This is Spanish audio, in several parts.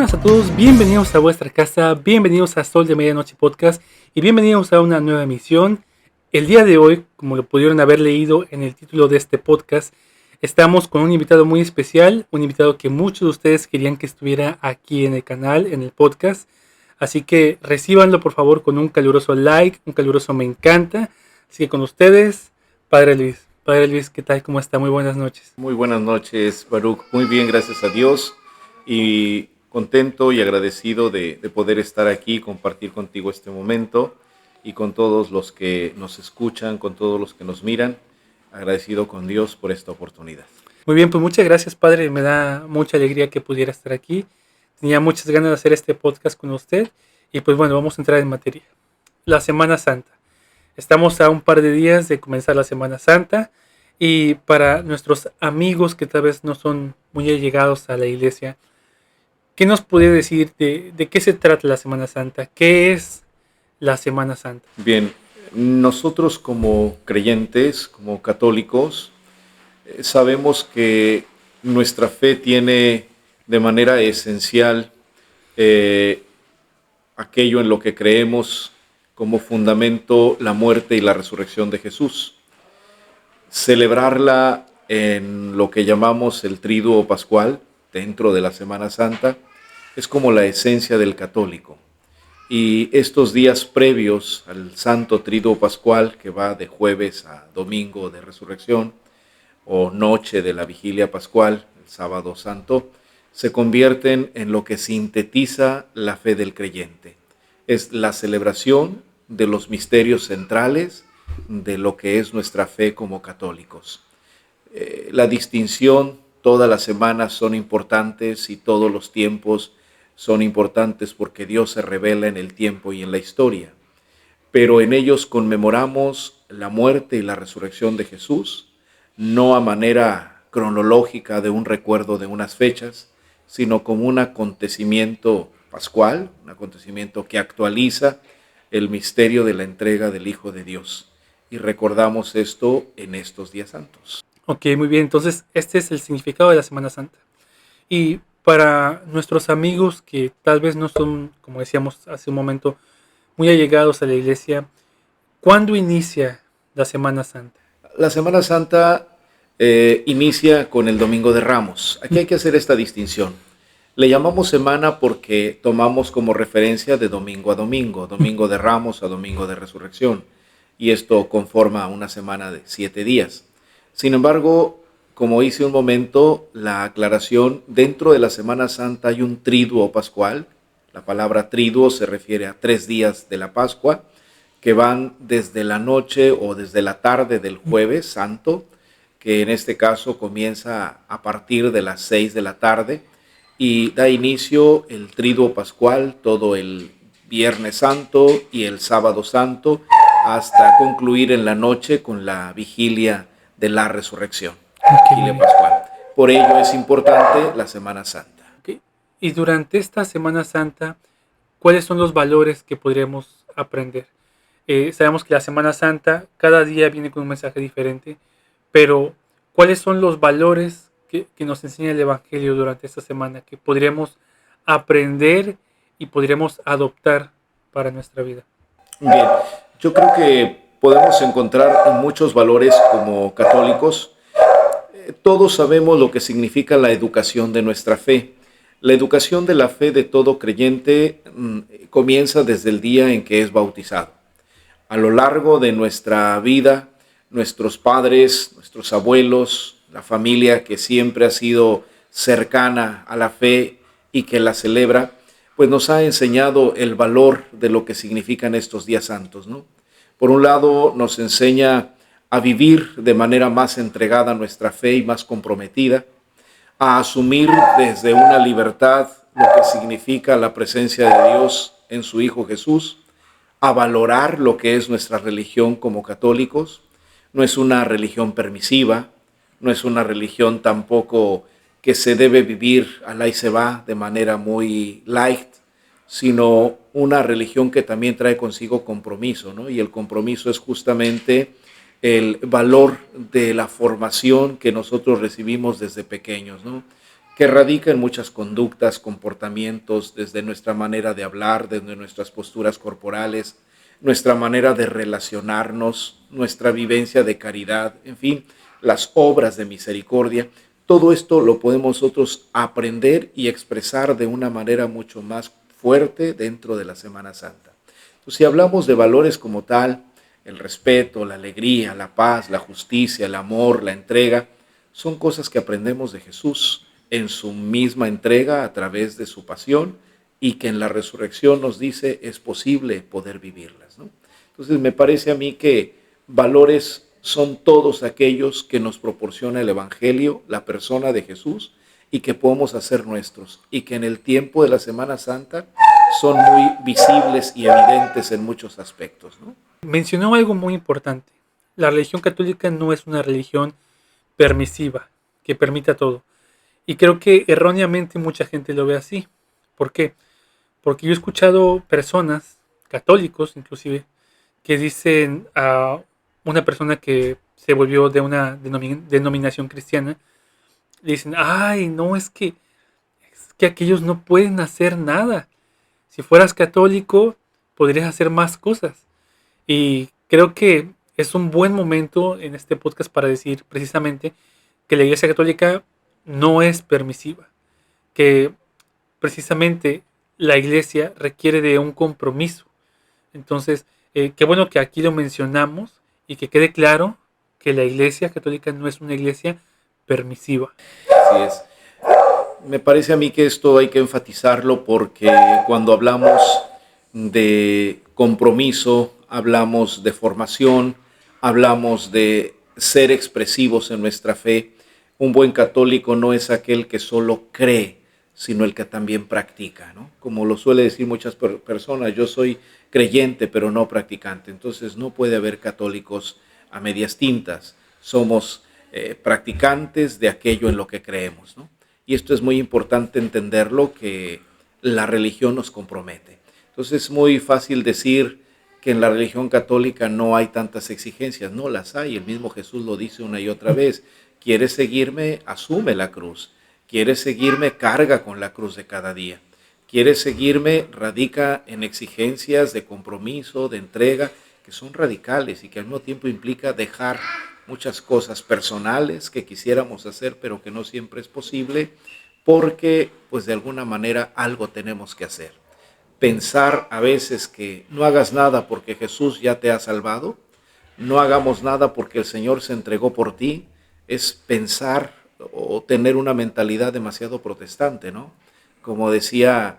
buenas a todos, bienvenidos a vuestra casa, bienvenidos a Sol de Medianoche Podcast y bienvenidos a una nueva emisión. El día de hoy, como lo pudieron haber leído en el título de este podcast, estamos con un invitado muy especial, un invitado que muchos de ustedes querían que estuviera aquí en el canal, en el podcast. Así que recíbanlo por favor con un caluroso like, un caluroso me encanta. Así que con ustedes, Padre Luis. Padre Luis, ¿qué tal? ¿Cómo está? Muy buenas noches. Muy buenas noches, Baruch. Muy bien, gracias a Dios. Y contento y agradecido de poder estar aquí, compartir contigo este momento y con todos los que nos escuchan, con todos los que nos miran. Agradecido con Dios por esta oportunidad. Muy bien, pues muchas gracias, Padre. Me da mucha alegría que pudiera estar aquí. Tenía muchas ganas de hacer este podcast con usted. Y pues bueno, vamos a entrar en materia. La Semana Santa. Estamos a un par de días de comenzar la Semana Santa. Y para nuestros amigos que tal vez no son muy allegados a la iglesia, ¿qué nos puede decir de qué se trata la Semana Santa? ¿Qué es la Semana Santa? Bien, nosotros como creyentes, como católicos, sabemos que nuestra fe tiene de manera esencial aquello en lo que creemos como fundamento la muerte y la resurrección de Jesús. Celebrarla en lo que llamamos el Triduo Pascual, dentro de la Semana Santa, es como la esencia del católico. Y estos días previos al Santo Triduo Pascual, que va de jueves a domingo de resurrección, o noche de la vigilia pascual, el sábado santo, se convierten en lo que sintetiza la fe del creyente. Es la celebración de los misterios centrales de lo que es nuestra fe como católicos. La distinción, todas las semanas son importantes y todos los tiempos son importantes porque Dios se revela en el tiempo y en la historia. Pero en ellos conmemoramos la muerte y la resurrección de Jesús, no a manera cronológica de un recuerdo de unas fechas, sino como un acontecimiento pascual, un acontecimiento que actualiza el misterio de la entrega del Hijo de Dios. Y recordamos esto en estos días santos. Ok, muy bien. Entonces, este es el significado de la Semana Santa. Y para nuestros amigos que tal vez no son, como decíamos hace un momento, muy allegados a la iglesia, ¿cuándo inicia la Semana Santa? La Semana Santa inicia con el Domingo de Ramos. Aquí hay que hacer esta distinción. Le llamamos semana porque tomamos como referencia de domingo a domingo, Domingo de Ramos a Domingo de Resurrección, y esto conforma una semana de 7 días. Sin embargo, como hice un momento, la aclaración, dentro de la Semana Santa hay un triduo pascual. La palabra triduo se refiere a 3 días de la Pascua, que van desde la noche o desde la tarde del jueves santo, que en este caso comienza a partir de las 6 de la tarde y da inicio el triduo pascual todo el viernes santo y el sábado santo hasta concluir en la noche con la vigilia de la resurrección, vigilia pascual. Por ello es importante la Semana Santa. Okay. Y durante esta Semana Santa, ¿cuáles son los valores que podríamos aprender? Sabemos que la Semana Santa cada día viene con un mensaje diferente, pero ¿cuáles son los valores que nos enseña el Evangelio durante esta semana que podríamos aprender y podríamos adoptar para nuestra vida? Bien, yo creo que podemos encontrar muchos valores como católicos. Todos sabemos lo que significa la educación de nuestra fe. La educación de la fe de todo creyente comienza desde el día en que es bautizado. A lo largo de nuestra vida, nuestros padres, nuestros abuelos, la familia que siempre ha sido cercana a la fe y que la celebra, pues nos ha enseñado el valor de lo que significan estos días santos, ¿no? Por un lado, nos enseña a vivir de manera más entregada a nuestra fe y más comprometida, a asumir desde una libertad lo que significa la presencia de Dios en su Hijo Jesús, a valorar lo que es nuestra religión como católicos. No es una religión permisiva, no es una religión tampoco que se debe vivir al ahí se va de manera muy light, sino una religión que también trae consigo compromiso, ¿no? Y el compromiso es justamente el valor de la formación que nosotros recibimos desde pequeños, ¿no? que radica en muchas conductas, comportamientos, desde nuestra manera de hablar, desde nuestras posturas corporales, nuestra manera de relacionarnos, nuestra vivencia de caridad, en fin, las obras de misericordia. Todo esto lo podemos nosotros aprender y expresar de una manera mucho más fuerte dentro de la Semana Santa. Entonces, si hablamos de valores como tal, el respeto, la alegría, la paz, la justicia, el amor, la entrega, son cosas que aprendemos de Jesús en su misma entrega a través de su pasión y que en la resurrección nos dice es posible poder vivirlas, ¿no? Entonces me parece a mí que valores son todos aquellos que nos proporciona el Evangelio, la persona de Jesús, y que podemos hacer nuestros, y que en el tiempo de la Semana Santa son muy visibles y evidentes en muchos aspectos, ¿no? Mencionó algo muy importante. La religión católica no es una religión permisiva, que permita todo. Y creo que erróneamente mucha gente lo ve así. ¿Por qué? Porque yo he escuchado personas, católicos inclusive, que dicen a una persona que se volvió de una denominación cristiana, le dicen, ay, no, es que aquellos no pueden hacer nada. Si fueras católico, podrías hacer más cosas. Y creo que es un buen momento en este podcast para decir precisamente que la Iglesia Católica no es permisiva, que precisamente la Iglesia requiere de un compromiso. Entonces, qué bueno que aquí lo mencionamos y que quede claro que la Iglesia Católica no es una iglesia permisiva. Así es. Me parece a mí que esto hay que enfatizarlo porque cuando hablamos de compromiso, hablamos de formación, hablamos de ser expresivos en nuestra fe. Un buen católico no es aquel que solo cree, sino el que también practica, ¿no? Como lo suele decir muchas personas, yo soy creyente pero no practicante. Entonces no puede haber católicos a medias tintas. Somos practicantes de aquello en lo que creemos, ¿no? Y esto es muy importante entenderlo, que la religión nos compromete. Entonces es muy fácil decir que en la religión católica no hay tantas exigencias. No las hay, el mismo Jesús lo dice una y otra vez. ¿Quieres seguirme? Asume la cruz. ¿Quieres seguirme? Carga con la cruz de cada día. ¿Quieres seguirme? Radica en exigencias de compromiso, de entrega, que son radicales y que al mismo tiempo implica dejar muchas cosas personales que quisiéramos hacer, pero que no siempre es posible, porque pues de alguna manera algo tenemos que hacer. Pensar a veces que no hagas nada porque Jesús ya te ha salvado, no hagamos nada porque el Señor se entregó por ti, es pensar o tener una mentalidad demasiado protestante, ¿no? Como decía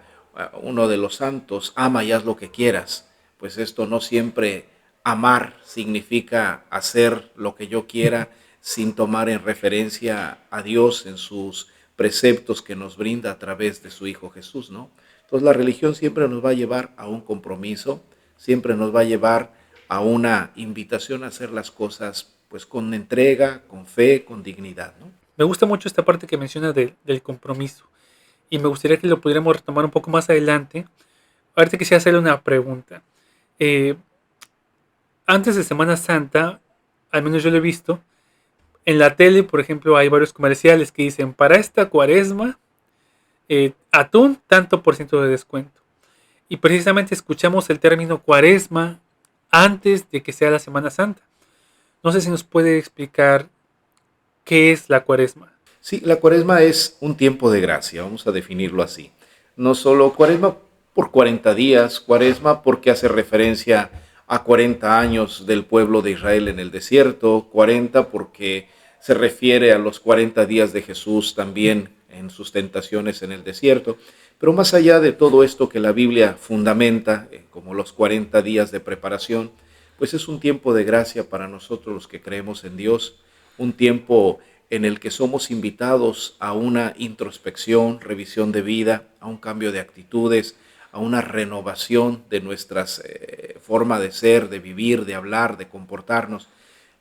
uno de los santos, ama y haz lo que quieras. Pues esto no siempre, amar significa hacer lo que yo quiera sin tomar en referencia a Dios en sus preceptos que nos brinda a través de su Hijo Jesús, ¿no? Entonces la religión siempre nos va a llevar a un compromiso, siempre nos va a llevar a una invitación a hacer las cosas pues con entrega, con fe, con dignidad, ¿no? Me gusta mucho esta parte que menciona del compromiso y me gustaría que lo pudiéramos retomar un poco más adelante. Ahorita quisiera hacerle una pregunta. Eh, Antes de Semana Santa, al menos yo lo he visto, en la tele, por ejemplo, hay varios comerciales que dicen, para esta cuaresma, atún, tanto por ciento de descuento. Y precisamente escuchamos el término cuaresma antes de que sea la Semana Santa. No sé si nos puede explicar qué es la cuaresma. Sí, la cuaresma es un tiempo de gracia, vamos a definirlo así. No solo cuaresma por 40 días, cuaresma porque hace referencia a 40 años del pueblo de Israel en el desierto, 40 porque se refiere a los 40 días de Jesús también en sus tentaciones en el desierto. Pero más allá de todo esto que la Biblia fundamenta, como los 40 días de preparación, pues es un tiempo de gracia para nosotros los que creemos en Dios, un tiempo en el que somos invitados a una introspección, revisión de vida, a un cambio de actitudes, a una renovación de nuestras forma de ser, de vivir, de hablar, de comportarnos,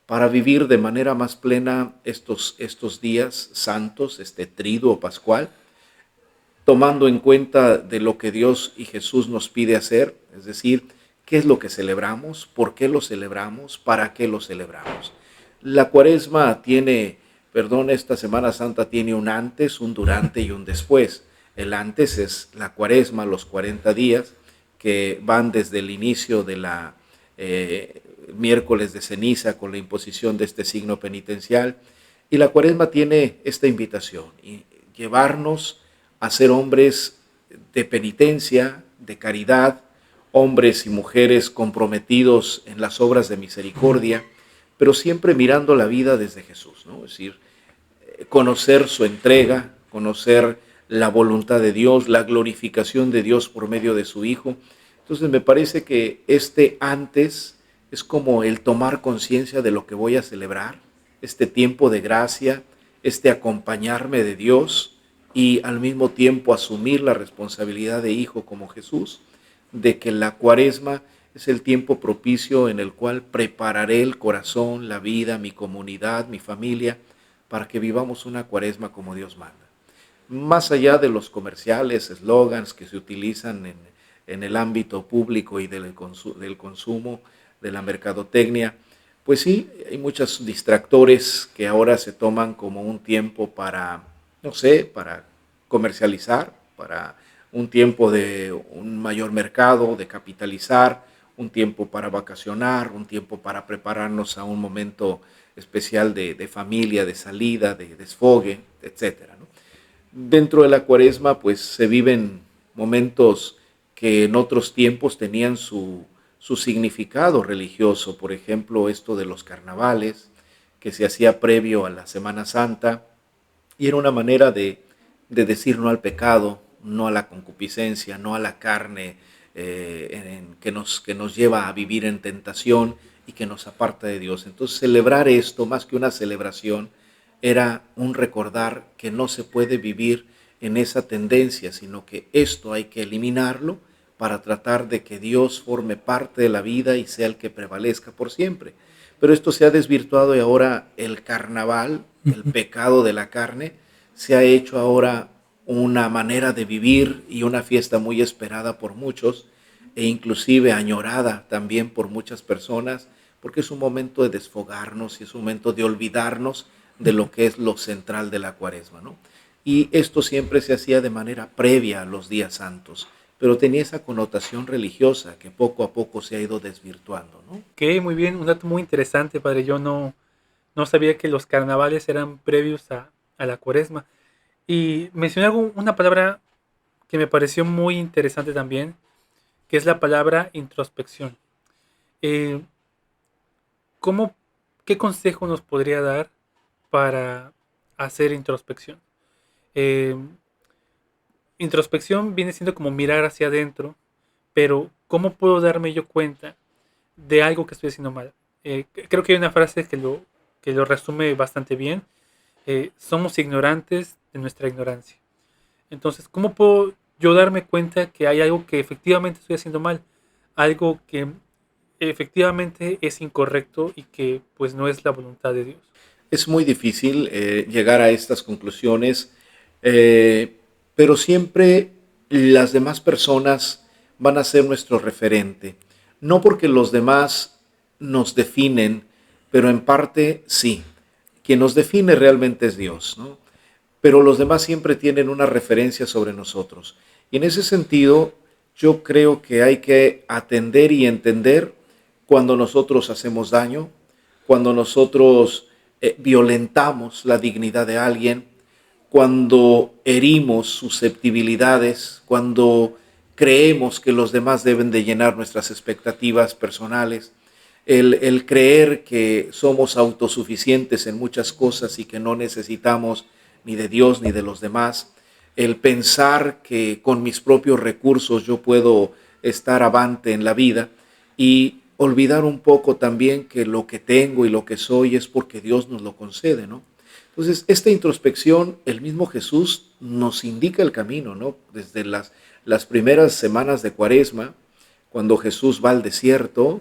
para vivir de manera más plena estos días santos, este triduo pascual, tomando en cuenta de lo que Dios y Jesús nos pide hacer, es decir, qué es lo que celebramos, por qué lo celebramos, para qué lo celebramos. La cuaresma tiene perdón, esta Semana Santa tiene un antes, un durante y un después. El antes es la Cuaresma, los 40 días, que van desde el inicio de la miércoles de ceniza con la imposición de este signo penitencial. Y la Cuaresma tiene esta invitación, y llevarnos a ser hombres de penitencia, de caridad, hombres y mujeres comprometidos en las obras de misericordia, pero siempre mirando la vida desde Jesús, ¿no? Es decir, conocer su entrega, conocer la voluntad de Dios, la glorificación de Dios por medio de su Hijo. Entonces me parece que este antes es como el tomar conciencia de lo que voy a celebrar, este tiempo de gracia, este acompañarme de Dios y al mismo tiempo asumir la responsabilidad de hijo como Jesús, de que la Cuaresma es el tiempo propicio en el cual prepararé el corazón, la vida, mi comunidad, mi familia, para que vivamos una Cuaresma como Dios manda. Más allá de los comerciales, eslogans que se utilizan en el ámbito público y del consumo, de la mercadotecnia, pues sí, hay muchos distractores que ahora se toman como un tiempo para, no sé, para comercializar, para un tiempo de un mayor mercado, de capitalizar, un tiempo para vacacionar, un tiempo para prepararnos a un momento especial de familia, de salida, de desfogue, etcétera, ¿no? Dentro de la Cuaresma, pues se viven momentos que en otros tiempos tenían su significado religioso. Por ejemplo, esto de los carnavales, que se hacía previo a la Semana Santa, y era una manera de decir no al pecado, no a la concupiscencia, no a la carne que nos lleva a vivir en tentación y que nos aparta de Dios. Entonces, celebrar esto, más que una celebración, era un recordar que no se puede vivir en esa tendencia, sino que esto hay que eliminarlo para tratar de que Dios forme parte de la vida y sea el que prevalezca por siempre. Pero esto se ha desvirtuado y ahora el carnaval, el pecado de la carne, se ha hecho ahora una manera de vivir y una fiesta muy esperada por muchos e inclusive añorada también por muchas personas, porque es un momento de desfogarnos y es un momento de olvidarnos de lo que es lo central de la Cuaresma, ¿no? Y esto siempre se hacía de manera previa a los días santos, pero tenía esa connotación religiosa que poco a poco se ha ido desvirtuando, ¿no? Ok, muy bien, un dato muy interesante, padre. Yo no sabía que los carnavales eran previos a la Cuaresma. Y mencioné una palabra que me pareció muy interesante también, que es la palabra introspección. Eh, ¿cómo, qué consejo nos podría dar para hacer introspección? Eh, introspección viene siendo como mirar hacia adentro, pero ¿cómo puedo darme yo cuenta de algo que estoy haciendo mal? Creo que hay una frase que lo resume bastante bien. Somos ignorantes de nuestra ignorancia. Entonces, ¿cómo puedo yo darme cuenta que hay algo que efectivamente estoy haciendo mal? Algo que efectivamente es incorrecto y que pues no es la voluntad de Dios. Es muy difícil llegar a estas conclusiones, eh, pero siempre las demás personas van a ser nuestro referente. No porque los demás nos definen, pero en parte sí. Quien nos define realmente es Dios, ¿no? Pero los demás siempre tienen una referencia sobre nosotros. Y en ese sentido, yo creo que hay que atender y entender cuando nosotros hacemos daño, cuando nosotros violentamos la dignidad de alguien, cuando herimos susceptibilidades, cuando creemos que los demás deben de llenar nuestras expectativas personales, el creer que somos autosuficientes en muchas cosas y que no necesitamos ni de Dios ni de los demás, el pensar que con mis propios recursos yo puedo estar avante en la vida y olvidar un poco también que lo que tengo y lo que soy es porque Dios nos lo concede, ¿no? Entonces, esta introspección, el mismo Jesús nos indica el camino, ¿no? Desde las primeras semanas de Cuaresma, cuando Jesús va al desierto,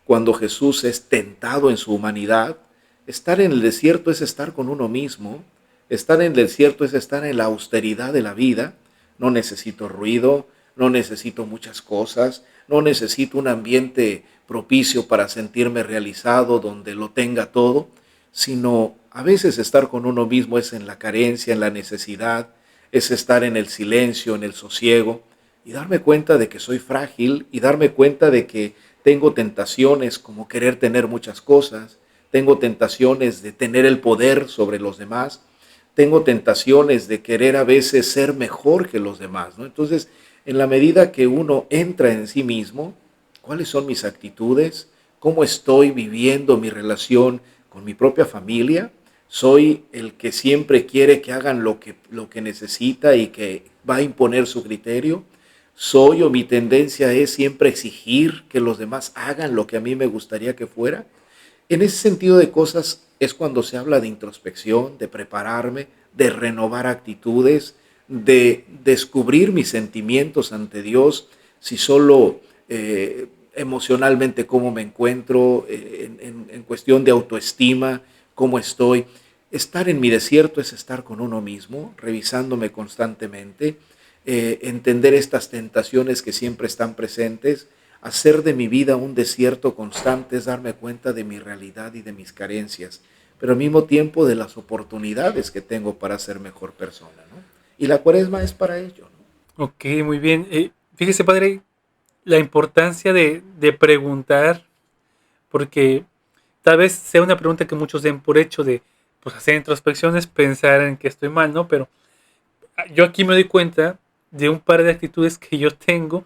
cuando Jesús es tentado en su humanidad, estar en el desierto es estar con uno mismo, estar en el desierto es estar en la austeridad de la vida, no necesito ruido, no necesito muchas cosas, no necesito un ambiente propicio para sentirme realizado, donde lo tenga todo, sino A veces estar con uno mismo es en la carencia, en la necesidad, es estar en el silencio, en el sosiego, y darme cuenta de que soy frágil y darme cuenta de que tengo tentaciones como querer tener muchas cosas, tengo tentaciones de tener el poder sobre los demás, tengo tentaciones de querer a veces ser mejor que los demás, ¿no? Entonces, en la medida que uno entra en sí mismo, ¿cuáles son mis actitudes? ¿Cómo estoy viviendo mi relación con mi propia familia? ¿Soy el que siempre quiere que hagan lo que necesita y que va a imponer su criterio? ¿Soy o mi tendencia es siempre exigir que los demás hagan lo que a mí me gustaría que fuera? En ese sentido de cosas es cuando se habla de introspección, de prepararme, de renovar actitudes, de descubrir mis sentimientos ante Dios, si solo emocionalmente cómo me encuentro, en cuestión de autoestima, cómo estoy. Estar en mi desierto es estar con uno mismo, revisándome constantemente, entender estas tentaciones que siempre están presentes. Hacer de mi vida un desierto constante es darme cuenta de mi realidad y de mis carencias, pero al mismo tiempo de las oportunidades que tengo para ser mejor persona, ¿no? Y la cuaresma es para ello, ¿no? Ok, muy bien. Fíjese, padre, la importancia de preguntar, porque tal vez sea una pregunta que muchos den por hecho de pues, hacer introspecciones, pensar en que estoy mal, ¿no? Pero yo aquí me doy cuenta de un par de actitudes que yo tengo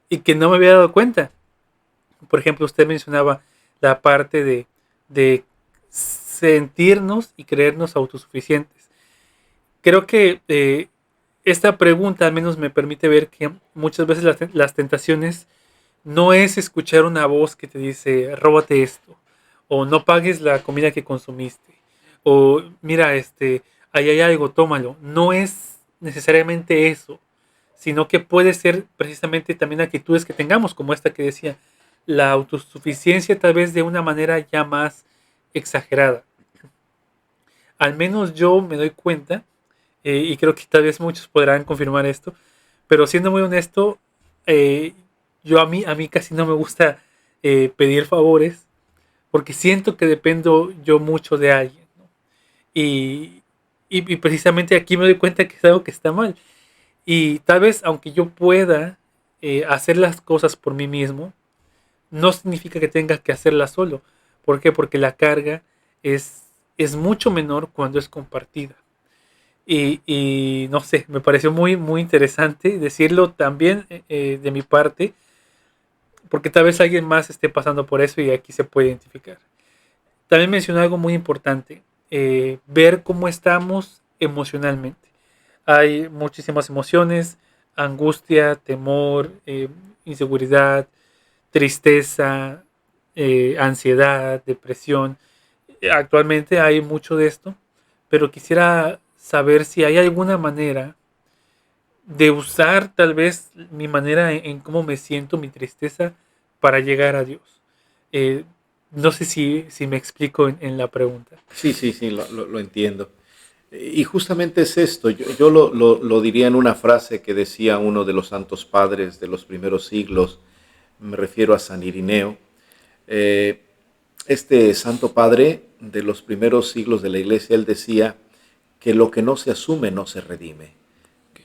y que no me había dado cuenta. Por ejemplo, usted mencionaba la parte de sentirnos y creernos autosuficientes. Creo que esta pregunta al menos me permite ver que muchas veces las tentaciones no es escuchar una voz que te dice, róbate esto, o no pagues la comida que consumiste, o mira, ahí hay algo, tómalo. No es necesariamente eso, sino que puede ser precisamente también actitudes que tengamos, como esta que decía, la autosuficiencia tal vez de una manera ya más exagerada. Al menos yo me doy cuenta, y creo que tal vez muchos podrán confirmar esto, pero siendo muy honesto, eh, yo a mí casi no me gusta pedir favores, porque siento que dependo yo mucho de alguien, ¿no? Y, y precisamente aquí me doy cuenta que es algo que está mal. Y tal vez, aunque yo pueda hacer las cosas por mí mismo, no significa que tenga que hacerlas solo. ¿Por qué? Porque la carga es mucho menor cuando es compartida. Y no sé, me pareció muy, muy interesante decirlo también de mi parte, porque tal vez alguien más esté pasando por eso y aquí se puede identificar. También mencionó algo muy importante, ver cómo estamos emocionalmente. Hay muchísimas emociones, angustia, temor, inseguridad, tristeza, ansiedad, depresión. Actualmente hay mucho de esto, pero quisiera saber si hay alguna manera de usar tal vez mi manera en cómo me siento, mi tristeza, para llegar a Dios. Eh, no sé si me explico en la pregunta. Sí, sí, sí, lo entiendo. Y justamente es esto, yo lo diría en una frase que decía uno de los santos padres de los primeros siglos, me refiero a San Irineo. Eh, este santo padre de los primeros siglos de la iglesia, él decía que lo que no se asume no se redime.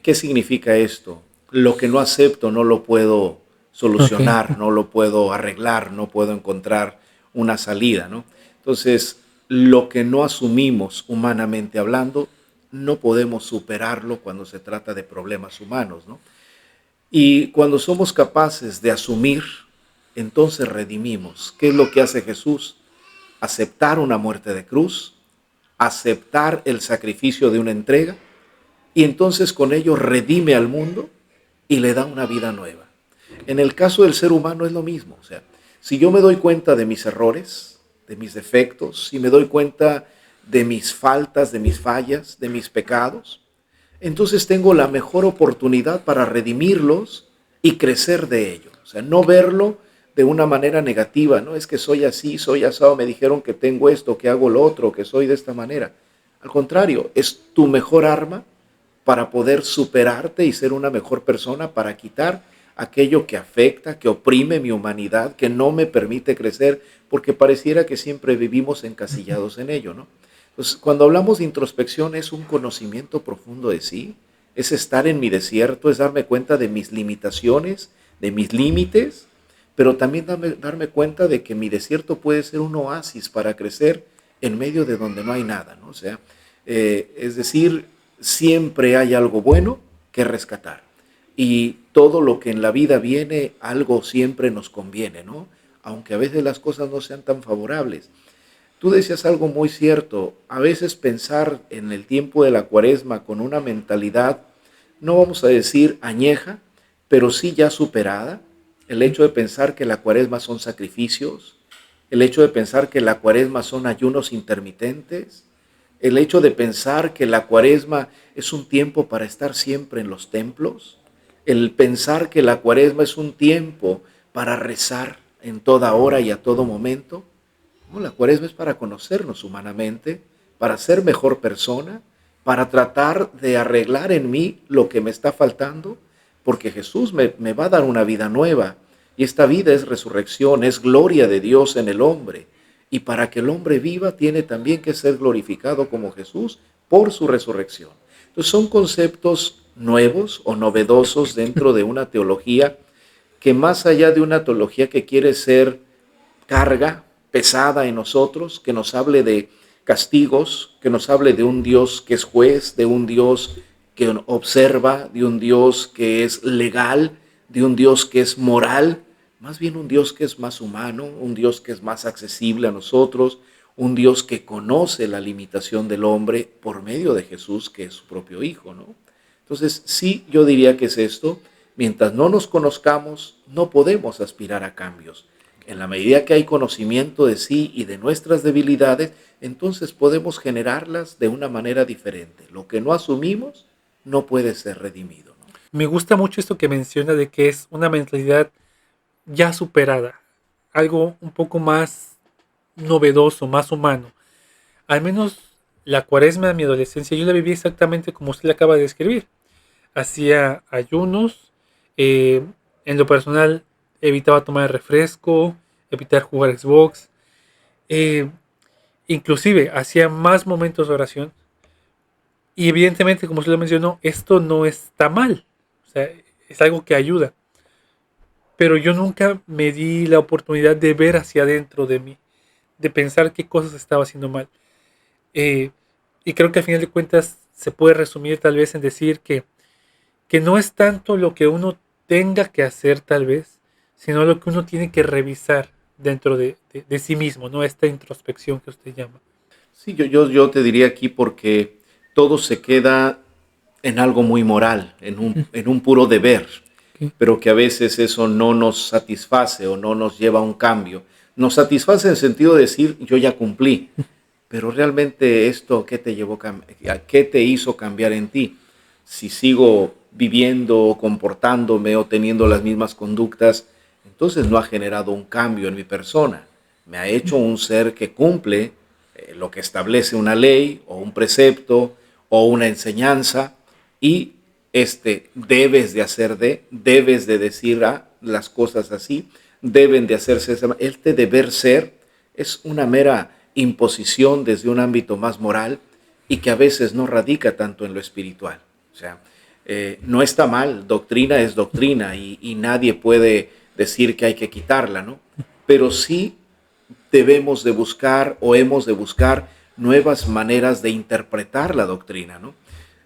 ¿Qué significa esto? Lo que no acepto no lo puedo Ok. solucionar, no lo puedo arreglar, no puedo encontrar una salida, ¿no? Entonces, lo que no asumimos humanamente hablando, no podemos superarlo cuando se trata de problemas humanos, ¿no? Y cuando somos capaces de asumir, entonces redimimos. ¿Qué es lo que hace Jesús? Aceptar una muerte de cruz, aceptar el sacrificio de una entrega, y entonces con ello redime al mundo y le da una vida nueva. En el caso del ser humano es lo mismo. O sea, si yo me doy cuenta de mis errores, de mis defectos, si me doy cuenta de mis faltas, de mis fallas, de mis pecados, entonces tengo la mejor oportunidad para redimirlos y crecer de ello. O sea, no verlo de una manera negativa, no es que soy así, soy asado, me dijeron que tengo esto, que hago lo otro, que soy de esta manera. Al contrario, es tu mejor arma para poder superarte y ser una mejor persona, para quitar aquello que afecta, que oprime mi humanidad, que no me permite crecer, porque pareciera que siempre vivimos encasillados en ello, ¿no? Pues cuando hablamos de introspección es un conocimiento profundo de sí, es estar en mi desierto, es darme cuenta de mis limitaciones, de mis límites, pero también darme cuenta de que mi desierto puede ser un oasis para crecer en medio de donde no hay nada, ¿no? O sea, es decir, siempre hay algo bueno que rescatar. Y todo lo que en la vida viene, algo siempre nos conviene, ¿no? Aunque a veces las cosas no sean tan favorables. Tú decías algo muy cierto. A veces pensar en el tiempo de la Cuaresma con una mentalidad, no vamos a decir añeja, pero sí ya superada. El hecho de pensar que la Cuaresma son sacrificios, el hecho de pensar que la Cuaresma son ayunos intermitentes, el hecho de pensar que la Cuaresma es un tiempo para estar siempre en los templos, el pensar que la Cuaresma es un tiempo para rezar en toda hora y a todo momento. No, la Cuaresma es para conocernos humanamente, para ser mejor persona, para tratar de arreglar en mí lo que me está faltando, porque Jesús me va a dar una vida nueva. Y esta vida es resurrección, es gloria de Dios en el hombre. Y para que el hombre viva tiene también que ser glorificado como Jesús por su resurrección. Entonces son conceptos nuevos o novedosos dentro de una teología que más allá de una teología que quiere ser carga pesada en nosotros, que nos hable de castigos, que nos hable de un Dios que es juez, de un Dios que observa, de un Dios que es legal, de un Dios que es moral, más bien un Dios que es más humano, un Dios que es más accesible a nosotros, un Dios que conoce la limitación del hombre por medio de Jesús, que es su propio Hijo, ¿no? Entonces, sí, yo diría que es esto. Mientras no nos conozcamos, no podemos aspirar a cambios. En la medida que hay conocimiento de sí y de nuestras debilidades, entonces podemos generarlas de una manera diferente. Lo que no asumimos no puede ser redimido, ¿no? Me gusta mucho esto que menciona de que es una mentalidad ya superada, algo un poco más novedoso, más humano. Al menos la Cuaresma de mi adolescencia yo la viví exactamente como usted la acaba de describir. Hacía ayunos, eh, en lo personal evitaba tomar refresco, evitar jugar Xbox, eh, inclusive hacía más momentos de oración. Y evidentemente, como usted lo mencionó, esto no está mal, o sea, es algo que ayuda. Pero yo nunca me di la oportunidad de ver hacia adentro de mí, de pensar qué cosas estaba haciendo mal. Eh, y creo que al final de cuentas se puede resumir tal vez en decir que no es tanto lo que uno tenga que hacer tal vez, sino lo que uno tiene que revisar dentro de sí mismo, ¿no? Esta introspección que usted llama. Sí, yo te diría aquí porque todo se queda en algo muy moral, en un puro deber, Ok. pero que a veces eso no nos satisface o no nos lleva a un cambio. Nos satisface en el sentido de decir, yo ya cumplí, pero realmente esto, ¿qué te hizo cambiar en ti? Si sigo viviendo, comportándome o teniendo las mismas conductas, entonces no ha generado un cambio en mi persona. Me ha hecho un ser que cumple lo que establece una ley o un precepto o una enseñanza y debes de decir las cosas así, deben de hacerse esa manera. Este deber ser es una mera imposición desde un ámbito más moral y que a veces no radica tanto en lo espiritual. O sea, no está mal, doctrina es doctrina y nadie puede decir que hay que quitarla, ¿no? Pero sí debemos de buscar o hemos de buscar nuevas maneras de interpretar la doctrina, ¿no?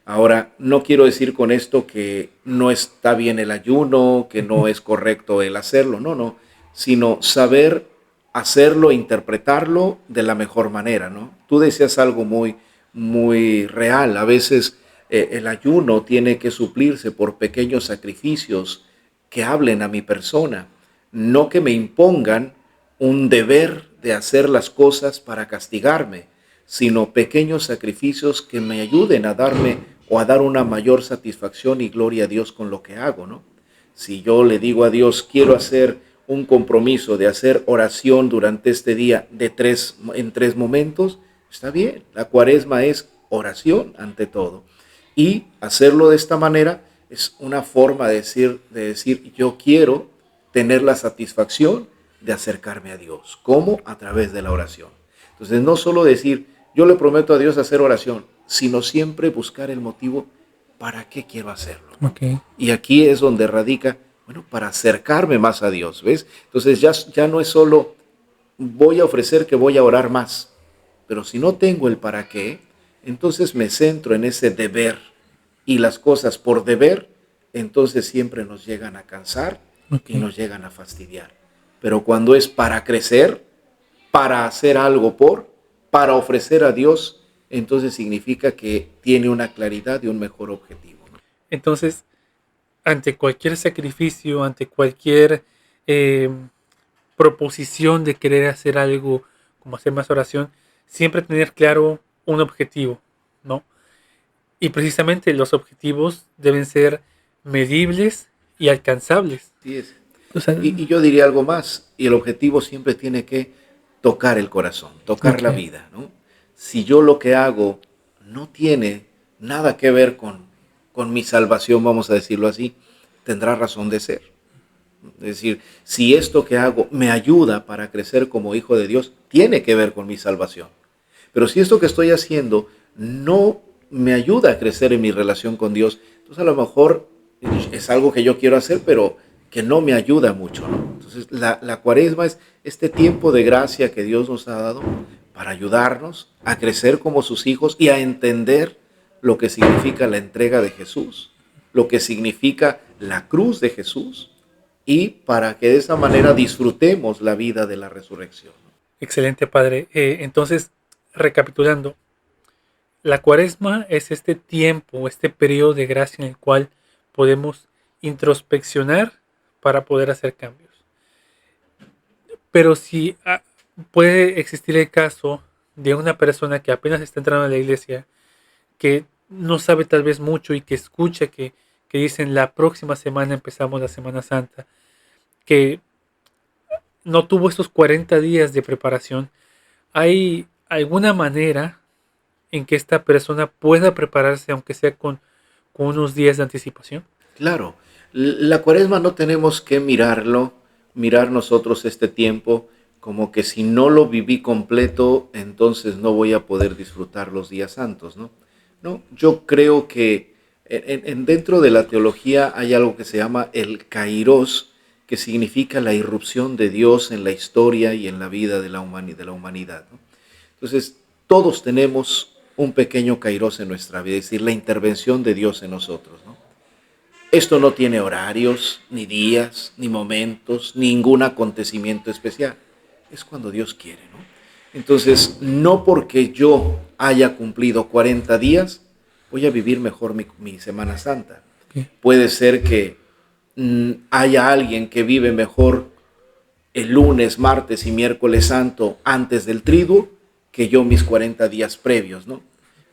Ahora, no quiero decir con esto que no está bien el ayuno, que no es correcto el hacerlo, no, no, sino saber hacerlo, interpretarlo de la mejor manera, ¿no? Tú decías algo muy real. A veces el ayuno tiene que suplirse por pequeños sacrificios que hablen a mi persona, no que me impongan un deber de hacer las cosas para castigarme, sino pequeños sacrificios que me ayuden a darme o a dar una mayor satisfacción y gloria a Dios con lo que hago, ¿no? Si yo le digo a Dios, quiero hacer un compromiso de hacer oración durante este día en tres momentos, está bien. La Cuaresma es oración ante todo. Y hacerlo de esta manera es una forma de decir yo quiero tener la satisfacción de acercarme a Dios. ¿Cómo? A través de la oración. Entonces, no solo decir, yo le prometo a Dios hacer oración, sino siempre buscar el motivo para qué quiero hacerlo. Ok. Y aquí es donde radica, bueno, para acercarme más a Dios, ¿ves? Entonces ya no es solo voy a ofrecer que voy a orar más, pero si no tengo el para qué, entonces me centro en ese deber y las cosas por deber, entonces siempre nos llegan a cansar y Ok. nos llegan a fastidiar. Pero cuando es para crecer, para hacer algo para ofrecer a Dios, entonces significa que tiene una claridad y un mejor objetivo, ¿no? Entonces, ante cualquier sacrificio, ante cualquier eh, proposición de querer hacer algo, como hacer más oración, siempre tener claro un objetivo, ¿no? Y precisamente los objetivos deben ser medibles y alcanzables. Así es. O sea, Y yo diría algo más, y el objetivo siempre tiene que tocar el corazón, tocar la ok, vida, ¿no? Si yo lo que hago no tiene nada que ver con mi salvación, vamos a decirlo así, tendrá razón de ser. Es decir, si esto que hago me ayuda para crecer como hijo de Dios, tiene que ver con mi salvación. Pero si esto que estoy haciendo no me ayuda a crecer en mi relación con Dios, entonces a lo mejor es algo que yo quiero hacer, pero que no me ayuda mucho, ¿no? Entonces la cuaresma es este tiempo de gracia que Dios nos ha dado para ayudarnos a crecer como sus hijos y a entender lo que significa la entrega de Jesús, lo que significa la cruz de Jesús, y para que de esa manera disfrutemos la vida de la resurrección. excelente, padre. Entonces, recapitulando, la cuaresma es este tiempo, este periodo de gracia en el cual podemos introspeccionar para poder hacer cambios. Pero si puede existir el caso de una persona que apenas está entrando a la iglesia, que no sabe tal vez mucho y que escucha que dicen la próxima semana empezamos la Semana Santa, que no tuvo estos 40 días de preparación, ¿hay alguna manera en que esta persona pueda prepararse, aunque sea con unos días de anticipación? Claro, la cuaresma no tenemos que mirar nosotros este tiempo como que si no lo viví completo, entonces no voy a poder disfrutar los días santos, ¿no? No, yo creo que dentro de la teología hay algo que se llama el kairos, que significa la irrupción de Dios en la historia y en la vida de la humanidad, ¿no? Entonces, todos tenemos un pequeño kairos en nuestra vida, es decir, la intervención de Dios en nosotros, ¿no? Esto no tiene horarios, ni días, ni momentos, ningún acontecimiento especial. Es cuando Dios quiere, ¿no? Entonces, no porque yo haya cumplido 40 días, voy a vivir mejor mi Semana Santa. Ok. Puede ser que haya alguien que vive mejor el lunes, martes y miércoles santo antes del triduo que yo mis 40 días previos, ¿no?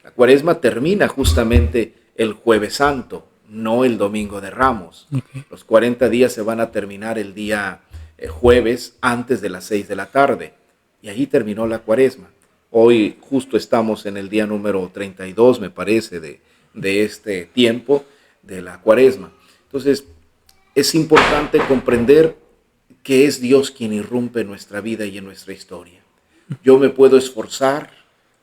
La cuaresma termina justamente el jueves santo, no el domingo de Ramos. Ok. Los 40 días se van a terminar el día jueves antes de las 6 de la tarde. Y ahí terminó la cuaresma. Hoy justo estamos en el día número 32, me parece, de este tiempo de la cuaresma. Entonces, es importante comprender que es Dios quien irrumpe en nuestra vida y en nuestra historia. Yo me puedo esforzar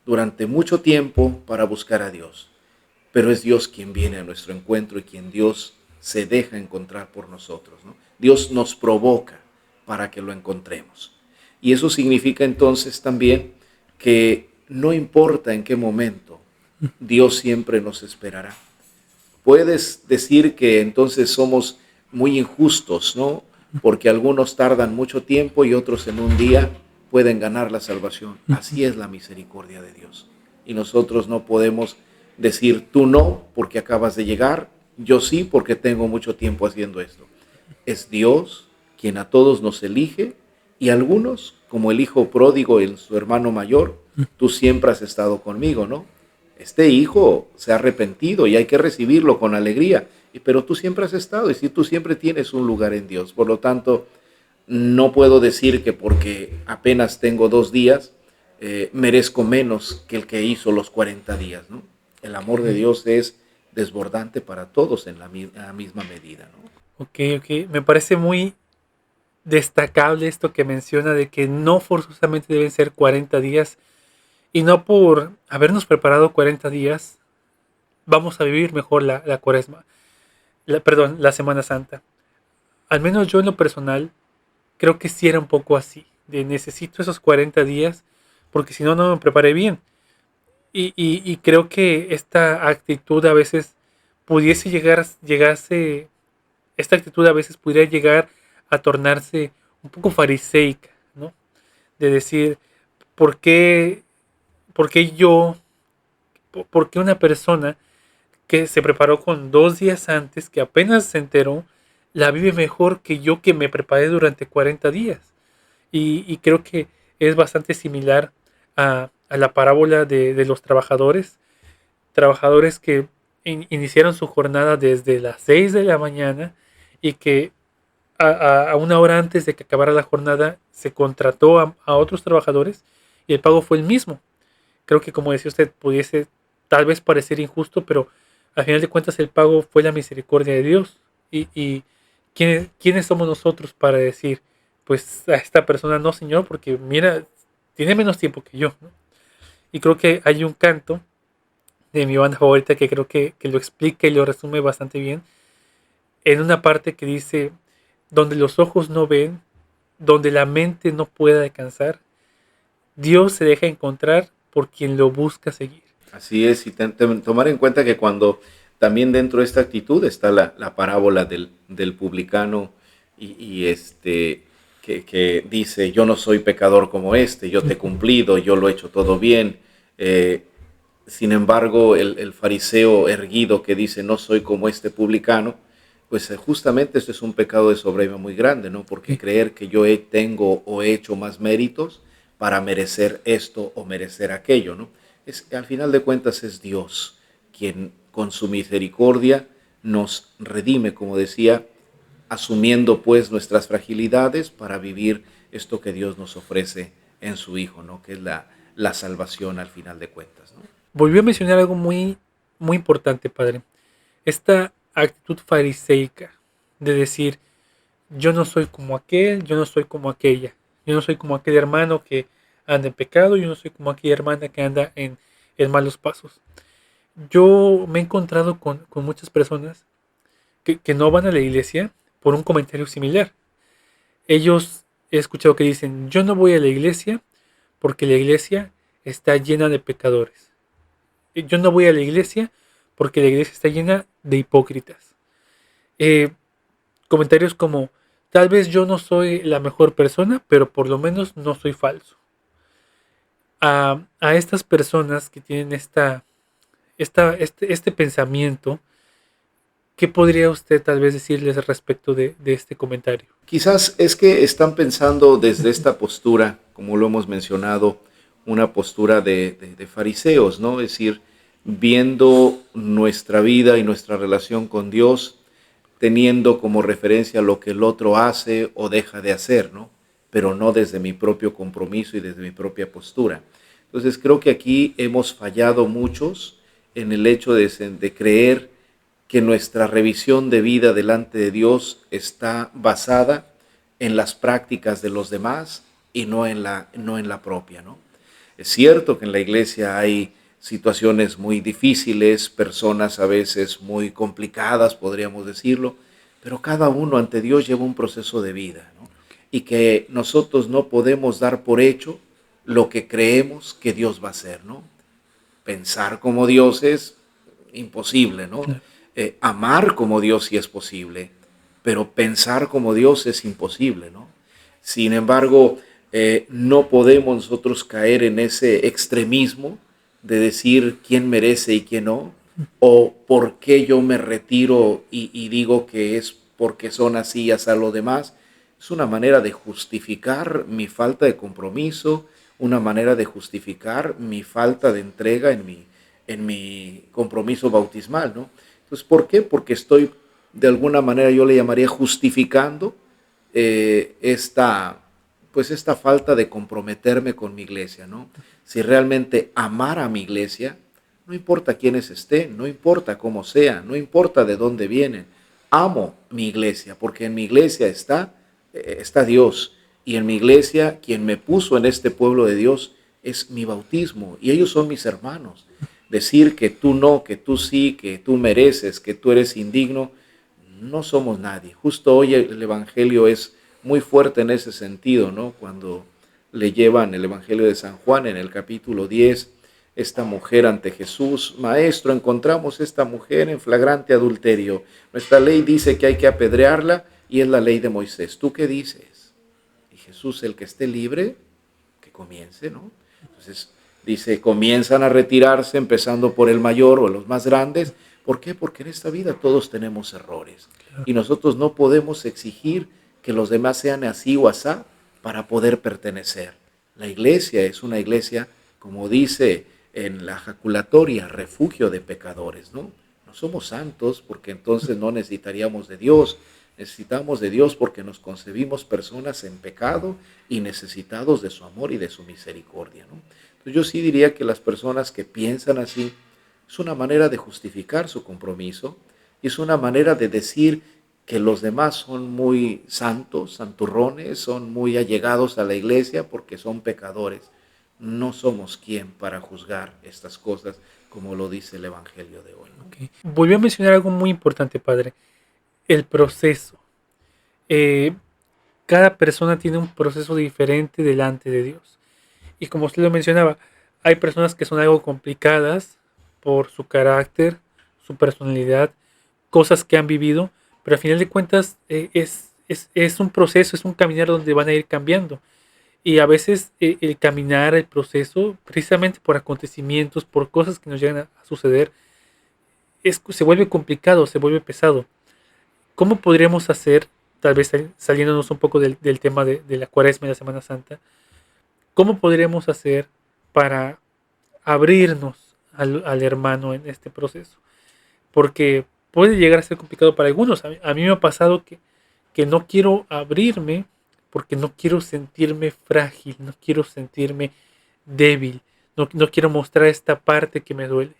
durante mucho tiempo para buscar a Dios, pero es Dios quien viene a nuestro encuentro y quien Dios se deja encontrar por nosotros, ¿no? Dios nos provoca para que lo encontremos. Y eso significa entonces también que no importa en qué momento, Dios siempre nos esperará. Puedes decir que entonces somos muy injustos, ¿no? Porque algunos tardan mucho tiempo y otros en un día pueden ganar la salvación. Así es la misericordia de Dios. Y nosotros no podemos decir tú no porque acabas de llegar, yo sí porque tengo mucho tiempo haciendo esto. Es Dios quien a todos nos elige y algunos, como el hijo pródigo y su hermano mayor, tú siempre has estado conmigo, ¿no? Este hijo se ha arrepentido y hay que recibirlo con alegría, pero tú siempre has estado y si tú siempre tienes un lugar en Dios. Por lo tanto, no puedo decir que porque apenas tengo 2 días, merezco menos que el que hizo los 40 días, ¿no? El amor de Dios es desbordante para todos en la misma medida, ¿no? Ok, ok. Me parece muy destacable esto que menciona de que no forzosamente deben ser 40 días Y no por habernos preparado 40 días, vamos a vivir mejor la cuaresma, perdón, la Semana Santa. Al menos yo en lo personal, creo que sí era un poco así, de necesito esos 40 días, porque si no, no me preparé bien. Y creo que esta actitud a veces pudiese esta actitud a veces pudiera llegar a tornarse un poco fariseica, ¿no? De decir, ¿por qué, por qué yo, por qué una persona que se preparó con 2 días antes, que apenas se enteró, la vive mejor que yo que me preparé durante 40 días? Y creo que es bastante similar a la parábola de los trabajadores que iniciaron su jornada desde las 6 de la mañana y que a una hora antes de que acabara la jornada se contrató a otros trabajadores y el pago fue el mismo. Creo que, como decía usted, pudiese tal vez parecer injusto, pero al final de cuentas el pago fue la misericordia de Dios. Y ¿quiénes somos nosotros para decir, pues a esta persona no, Señor, porque mira, tiene menos tiempo que yo, ¿no? Y creo que hay un canto de mi banda favorita que creo que lo explica y lo resume bastante bien, en una parte que dice, donde los ojos no ven, donde la mente no puede alcanzar, Dios se deja encontrar por quien lo busca seguir. Así es, y tomar en cuenta que cuando también dentro de esta actitud está la parábola del publicano que dice, yo no soy pecador como este, yo te he cumplido, yo lo he hecho todo bien. Sin embargo, el fariseo erguido que dice, no soy como este publicano, pues justamente esto es un pecado de soberbia muy grande, ¿no? Porque creer que yo tengo o he hecho más méritos para merecer esto o merecer aquello, ¿no? Al final de cuentas es Dios quien con su misericordia nos redime, como decía, asumiendo pues nuestras fragilidades para vivir esto que Dios nos ofrece en su Hijo, ¿no? Que es la salvación al final de cuentas, ¿no? Volvió a mencionar algo muy, muy importante, padre. Esta actitud fariseica de decir, yo no soy como aquel, yo no soy como aquella, yo no soy como aquel hermano que anda en pecado, yo no soy como aquella hermana que anda en malos pasos. Yo me he encontrado con muchas personas que no van a la iglesia por un comentario similar. Ellos he escuchado que dicen, yo no voy a la iglesia porque la iglesia está llena de pecadores. Yo no voy a la iglesia porque la iglesia está llena de hipócritas. Eh, Comentarios como, tal vez yo no soy la mejor persona, pero por lo menos no soy falso. A estas personas que tienen este pensamiento, ¿qué podría usted tal vez decirles respecto de este comentario? Quizás es que están pensando desde esta postura, como lo hemos mencionado, una postura de fariseos, ¿no? Es decir, viendo nuestra vida y nuestra relación con Dios, teniendo como referencia lo que el otro hace o deja de hacer, ¿no? Pero no desde mi propio compromiso y desde mi propia postura. Entonces creo que aquí hemos fallado muchos en el hecho de creer que nuestra revisión de vida delante de Dios está basada en las prácticas de los demás y no en la propia, ¿no? Es cierto que en la iglesia hay situaciones muy difíciles, personas a veces muy complicadas, podríamos decirlo, pero cada uno ante Dios lleva un proceso de vida, ¿no? Y que nosotros no podemos dar por hecho lo que creemos que Dios va a hacer, ¿no? Pensar como Dios es imposible, ¿no? Amar como Dios sí es posible, pero pensar como Dios es imposible, ¿no? Sin embargo, no podemos nosotros caer en ese extremismo de decir quién merece y quién no, o por qué yo me retiro y digo que es porque son así hasta lo demás. Es una manera de justificar mi falta de compromiso, una manera de justificar mi falta de entrega en mi compromiso bautismal, ¿no? Entonces, ¿por qué? Porque estoy, de alguna manera, yo le llamaría justificando esta falta de comprometerme con mi iglesia, ¿no? Si realmente amara a mi iglesia, no importa quiénes estén, no importa cómo sea, no importa de dónde vienen, amo mi iglesia, porque en mi iglesia está Dios, y en mi iglesia quien me puso en este pueblo de Dios es mi bautismo y ellos son mis hermanos. Decir que tú no, que tú sí, que tú mereces, que tú eres indigno, no somos nadie. Justo hoy el Evangelio es muy fuerte en ese sentido, ¿no? Cuando le llevan el Evangelio de San Juan en el capítulo 10, esta mujer ante Jesús: Maestro, encontramos esta mujer en flagrante adulterio. Nuestra ley dice que hay que apedrearla y es la ley de Moisés. ¿Tú qué dices? Y Jesús: el que esté libre, que comience, ¿no? Entonces dice, comienzan a retirarse, empezando por el mayor o los más grandes. ¿Por qué? Porque en esta vida todos tenemos errores y nosotros no podemos exigir que los demás sean así o asá para poder pertenecer. La iglesia es una iglesia, como dice en la jaculatoria, refugio de pecadores, ¿no? No somos santos porque entonces no necesitaríamos de Dios. Necesitamos de Dios porque nos concebimos personas en pecado y necesitados de su amor y de su misericordia, ¿no? Entonces yo sí diría que las personas que piensan así, es una manera de justificar su compromiso y es una manera de decir que los demás son muy santos, santurrones, son muy allegados a la iglesia porque son pecadores. No somos quien para juzgar estas cosas, como lo dice el Evangelio de hoy, ¿no? Okay. Volvió a mencionar algo muy importante, padre, el proceso. Eh, Cada persona tiene un proceso diferente delante de Dios. Y como usted lo mencionaba, hay personas que son algo complicadas por su carácter, su personalidad, cosas que han vivido, pero al final de cuentas es un proceso, es un caminar donde van a ir cambiando. Y a veces el caminar, el proceso, precisamente por acontecimientos, por cosas que nos llegan a suceder, se vuelve complicado, se vuelve pesado. ¿Cómo podríamos hacer, tal vez saliéndonos un poco del tema de la Cuaresma y la Semana Santa, cómo podríamos hacer para abrirnos al hermano en este proceso? Porque puede llegar a ser complicado para algunos. A mí me ha pasado que no quiero abrirme porque no quiero sentirme frágil, no quiero sentirme débil, no quiero mostrar esta parte que me duele.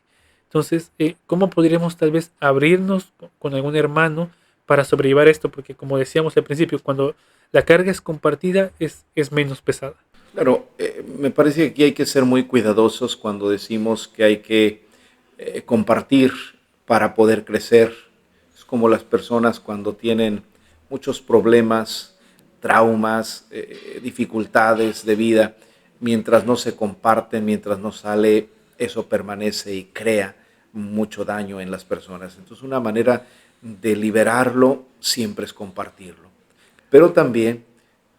Entonces, ¿cómo podríamos tal vez abrirnos con algún hermano para sobrellevar esto? Porque como decíamos al principio, cuando la carga es compartida es menos pesada. Claro, me parece que aquí hay que ser muy cuidadosos cuando decimos que hay que compartir para poder crecer. Es como las personas cuando tienen muchos problemas, traumas, dificultades de vida, mientras no se comparten, mientras no sale, eso permanece y crea mucho daño en las personas. Entonces una manera de liberarlo siempre es compartirlo. Pero también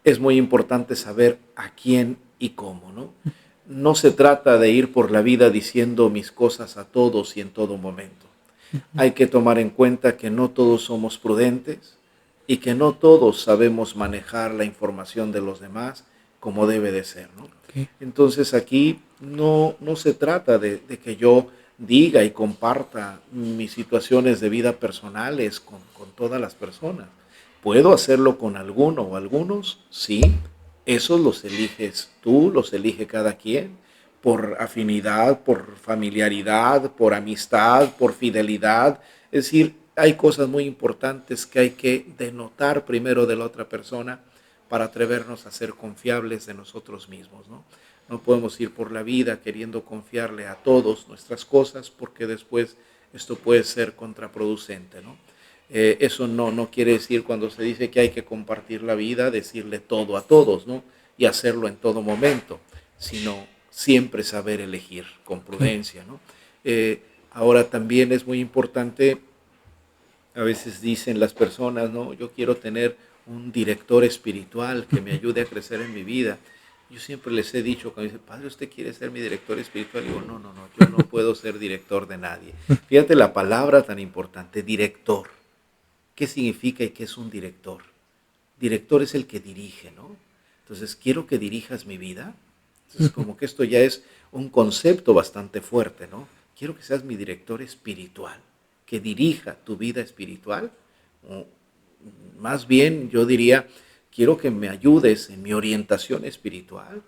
es muy importante saber a quién y cómo, ¿no? No se trata de ir por la vida diciendo mis cosas a todos y en todo momento. Hay que tomar en cuenta que no todos somos prudentes y que no todos sabemos manejar la información de los demás como debe de ser, ¿no? Okay. Entonces aquí no se trata de que yo diga y comparta mis situaciones de vida personales con todas las personas. ¿Puedo hacerlo con alguno o algunos? Sí. Esos los eliges tú, los elige cada quien, por afinidad, por familiaridad, por amistad, por fidelidad. Es decir, hay cosas muy importantes que hay que denotar primero de la otra persona para atrevernos a ser confiables de nosotros mismos, ¿no? No podemos ir por la vida queriendo confiarle a todos nuestras cosas porque después esto puede ser contraproducente, ¿no? Eso no quiere decir cuando se dice que hay que compartir la vida, decirle todo a todos, ¿no? Y hacerlo en todo momento, sino siempre saber elegir con prudencia, ¿no? Ahora también es muy importante, a veces dicen las personas, ¿no? Yo quiero tener un director espiritual que me ayude a crecer en mi vida. Yo siempre les he dicho, cuando dicen, padre, ¿usted quiere ser mi director espiritual? Digo, no, yo no puedo ser director de nadie. Fíjate la palabra tan importante, director. ¿Qué significa y qué es un director? Director es el que dirige, ¿no? Entonces, quiero que dirijas mi vida. Entonces, como que esto ya es un concepto bastante fuerte, ¿no? Quiero que seas mi director espiritual, que dirija tu vida espiritual. O, más bien, yo diría, quiero que me ayudes en mi orientación espiritual.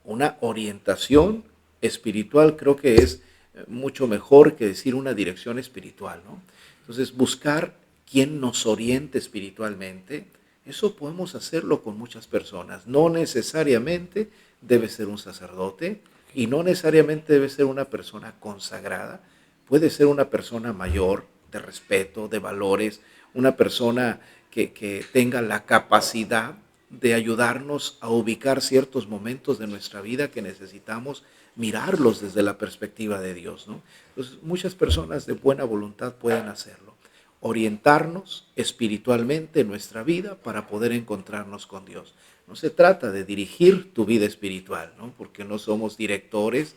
Una orientación espiritual creo que es mucho mejor que decir una dirección espiritual, ¿no? Entonces, buscar quien nos oriente espiritualmente, Eso podemos hacerlo con muchas personas. No necesariamente debe ser un sacerdote y no necesariamente debe ser una persona consagrada. Puede ser una persona mayor, de respeto, de valores, una persona que tenga la capacidad de ayudarnos a ubicar ciertos momentos de nuestra vida que necesitamos mirarlos desde la perspectiva de Dios, ¿no? Entonces, muchas personas de buena voluntad pueden hacerlo, orientarnos espiritualmente en nuestra vida para poder encontrarnos con Dios. No se trata de dirigir tu vida espiritual, ¿no? Porque no somos directores,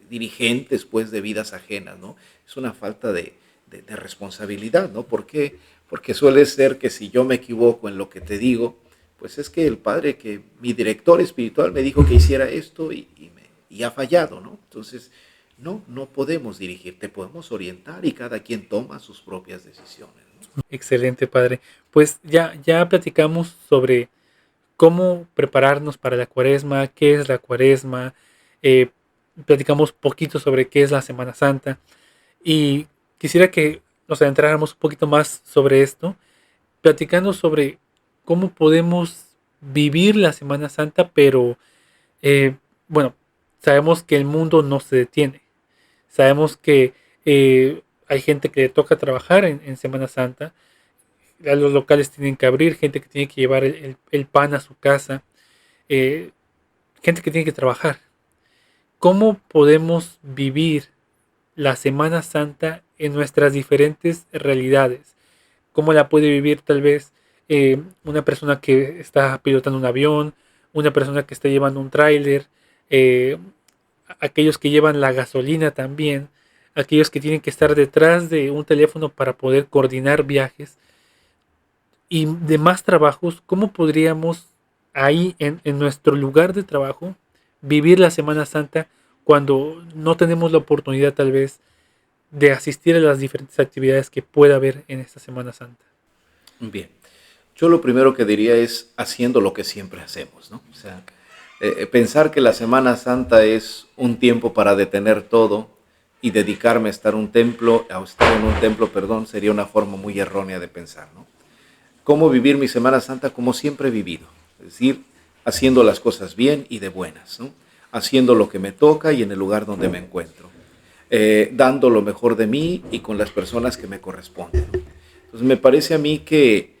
dirigentes, pues, de vidas ajenas, ¿no? Es una falta de responsabilidad, ¿no? ¿Por qué? Porque suele ser que si yo me equivoco en lo que te digo, pues es que el padre, que mi director espiritual me dijo que hiciera esto y ha fallado, ¿no? Entonces, no podemos dirigirte, podemos orientar y cada quien toma sus propias decisiones, ¿no? Excelente, padre. Pues ya platicamos sobre cómo prepararnos para la cuaresma, qué es la cuaresma, eh, platicamos poquito sobre qué es la Semana Santa y quisiera que nos adentráramos un poquito más sobre esto, platicando sobre cómo podemos vivir la Semana Santa, pero eh, bueno, sabemos que el mundo no se detiene, sabemos que hay gente que le toca trabajar en Semana Santa, los locales tienen que abrir, gente que tiene que llevar el pan a su casa, eh, gente que tiene que trabajar. ¿Cómo podemos vivir la Semana Santa en nuestras diferentes realidades? ¿Cómo la puede vivir tal vez una persona que está pilotando un avión, una persona que está llevando un tráiler, eh, aquellos que llevan la gasolina también, aquellos que tienen que estar detrás de un teléfono para poder coordinar viajes y demás trabajos? ¿Cómo podríamos ahí en nuestro lugar de trabajo vivir la Semana Santa cuando no tenemos la oportunidad tal vez de asistir a las diferentes actividades que pueda haber en esta Semana Santa? Bien, yo lo primero que diría es haciendo lo que siempre hacemos, ¿no? O sea, pensar que la Semana Santa es un tiempo para detener todo y dedicarme a estar en un templo, perdón, sería una forma muy errónea de pensar, ¿no? ¿Cómo vivir mi Semana Santa? Como siempre he vivido, es decir, haciendo las cosas bien y de buenas, ¿no? Haciendo lo que me toca y en el lugar donde me encuentro, dando lo mejor de mí y con las personas que me corresponden, ¿no? Entonces me parece a mí que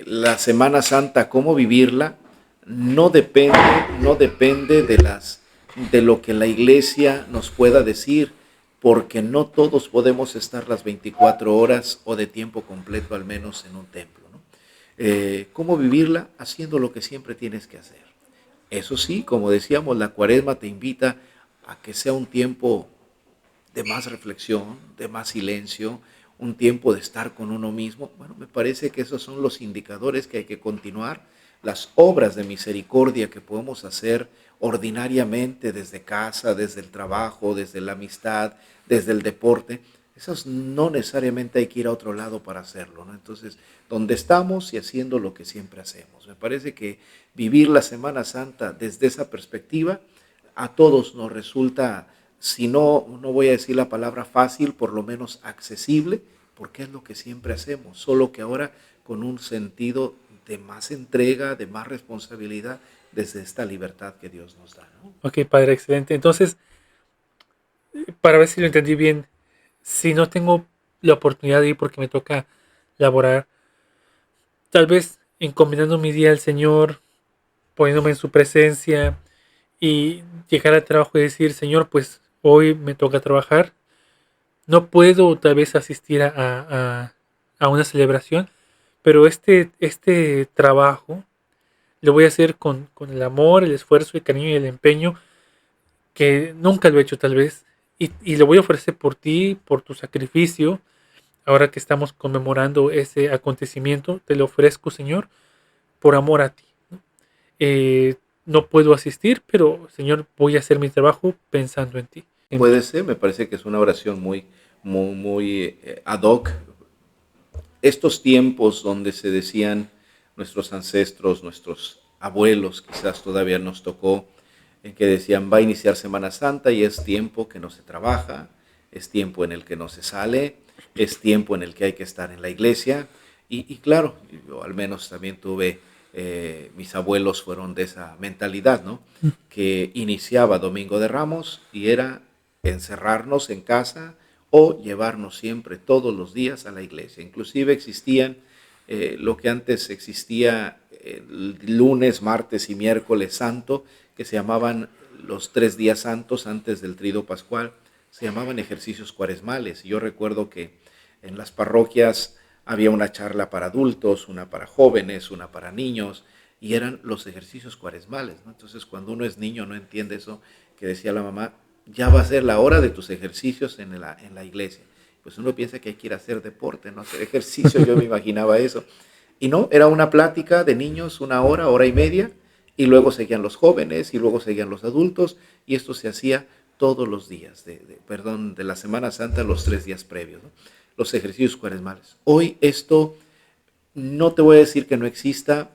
la Semana Santa, cómo vivirla, no depende de lo que la iglesia nos pueda decir, porque no todos podemos estar las 24 horas o de tiempo completo al menos en un templo, ¿no? ¿Cómo vivirla? Haciendo lo que siempre tienes que hacer. Eso sí, como decíamos, la Cuaresma te invita a que sea un tiempo de más reflexión, de más silencio, un tiempo de estar con uno mismo. Bueno, me parece que esos son los indicadores que hay que continuar. Las obras de misericordia que podemos hacer ordinariamente desde casa, desde el trabajo, desde la amistad, desde el deporte, esas no necesariamente hay que ir a otro lado para hacerlo, ¿no? Entonces, donde estamos y haciendo lo que siempre hacemos. Me parece que vivir la Semana Santa desde esa perspectiva a todos nos resulta, si no voy a decir la palabra fácil, por lo menos accesible, porque es lo que siempre hacemos, solo que ahora con un sentido de más entrega, de más responsabilidad, desde esta libertad que Dios nos da, ¿no? Ok, padre, excelente. Entonces, para ver si lo entendí bien, si no tengo la oportunidad de ir porque me toca laborar, tal vez encomendando mi día al Señor, poniéndome en su presencia y llegar al trabajo y decir, Señor, pues hoy me toca trabajar, no puedo tal vez asistir a una celebración, pero este trabajo lo voy a hacer con el amor, el esfuerzo, el cariño y el empeño que nunca lo he hecho tal vez, y lo voy a ofrecer por ti, por tu sacrificio, ahora que estamos conmemorando ese acontecimiento, te lo ofrezco, Señor, por amor a ti, ¿no? No puedo asistir, pero Señor, voy a hacer mi trabajo pensando en ti. Puede ser, me parece que es una oración muy ad hoc. Estos tiempos donde se decían nuestros ancestros, nuestros abuelos, quizás todavía nos tocó, en que decían va a iniciar Semana Santa y es tiempo que no se trabaja, es tiempo en el que no se sale, es tiempo en el que hay que estar en la iglesia Y claro, yo al menos también tuve, mis abuelos fueron de esa mentalidad, ¿no? Que iniciaba Domingo de Ramos y era encerrarnos en casa o llevarnos siempre todos los días a la iglesia. Inclusive existían, lo que antes existía, lunes, martes y miércoles santo, que se llamaban los 3 días santos antes del trido pascual, se llamaban ejercicios cuaresmales. Y yo recuerdo que en las parroquias había una charla para adultos, una para jóvenes, una para niños, y eran los ejercicios cuaresmales, ¿no? Entonces, cuando uno es niño no entiende eso que decía la mamá, ya va a ser la hora de tus ejercicios en la iglesia. Pues uno piensa que hay que ir a hacer deporte, no hacer ejercicio, yo me imaginaba eso. Y no, era una plática de niños, una hora, hora y media, y luego seguían los jóvenes, y luego seguían los adultos, y esto se hacía todos los días, de la Semana Santa, los 3 días previos, ¿no? Los ejercicios cuaresmales. Hoy esto, no te voy a decir que no exista,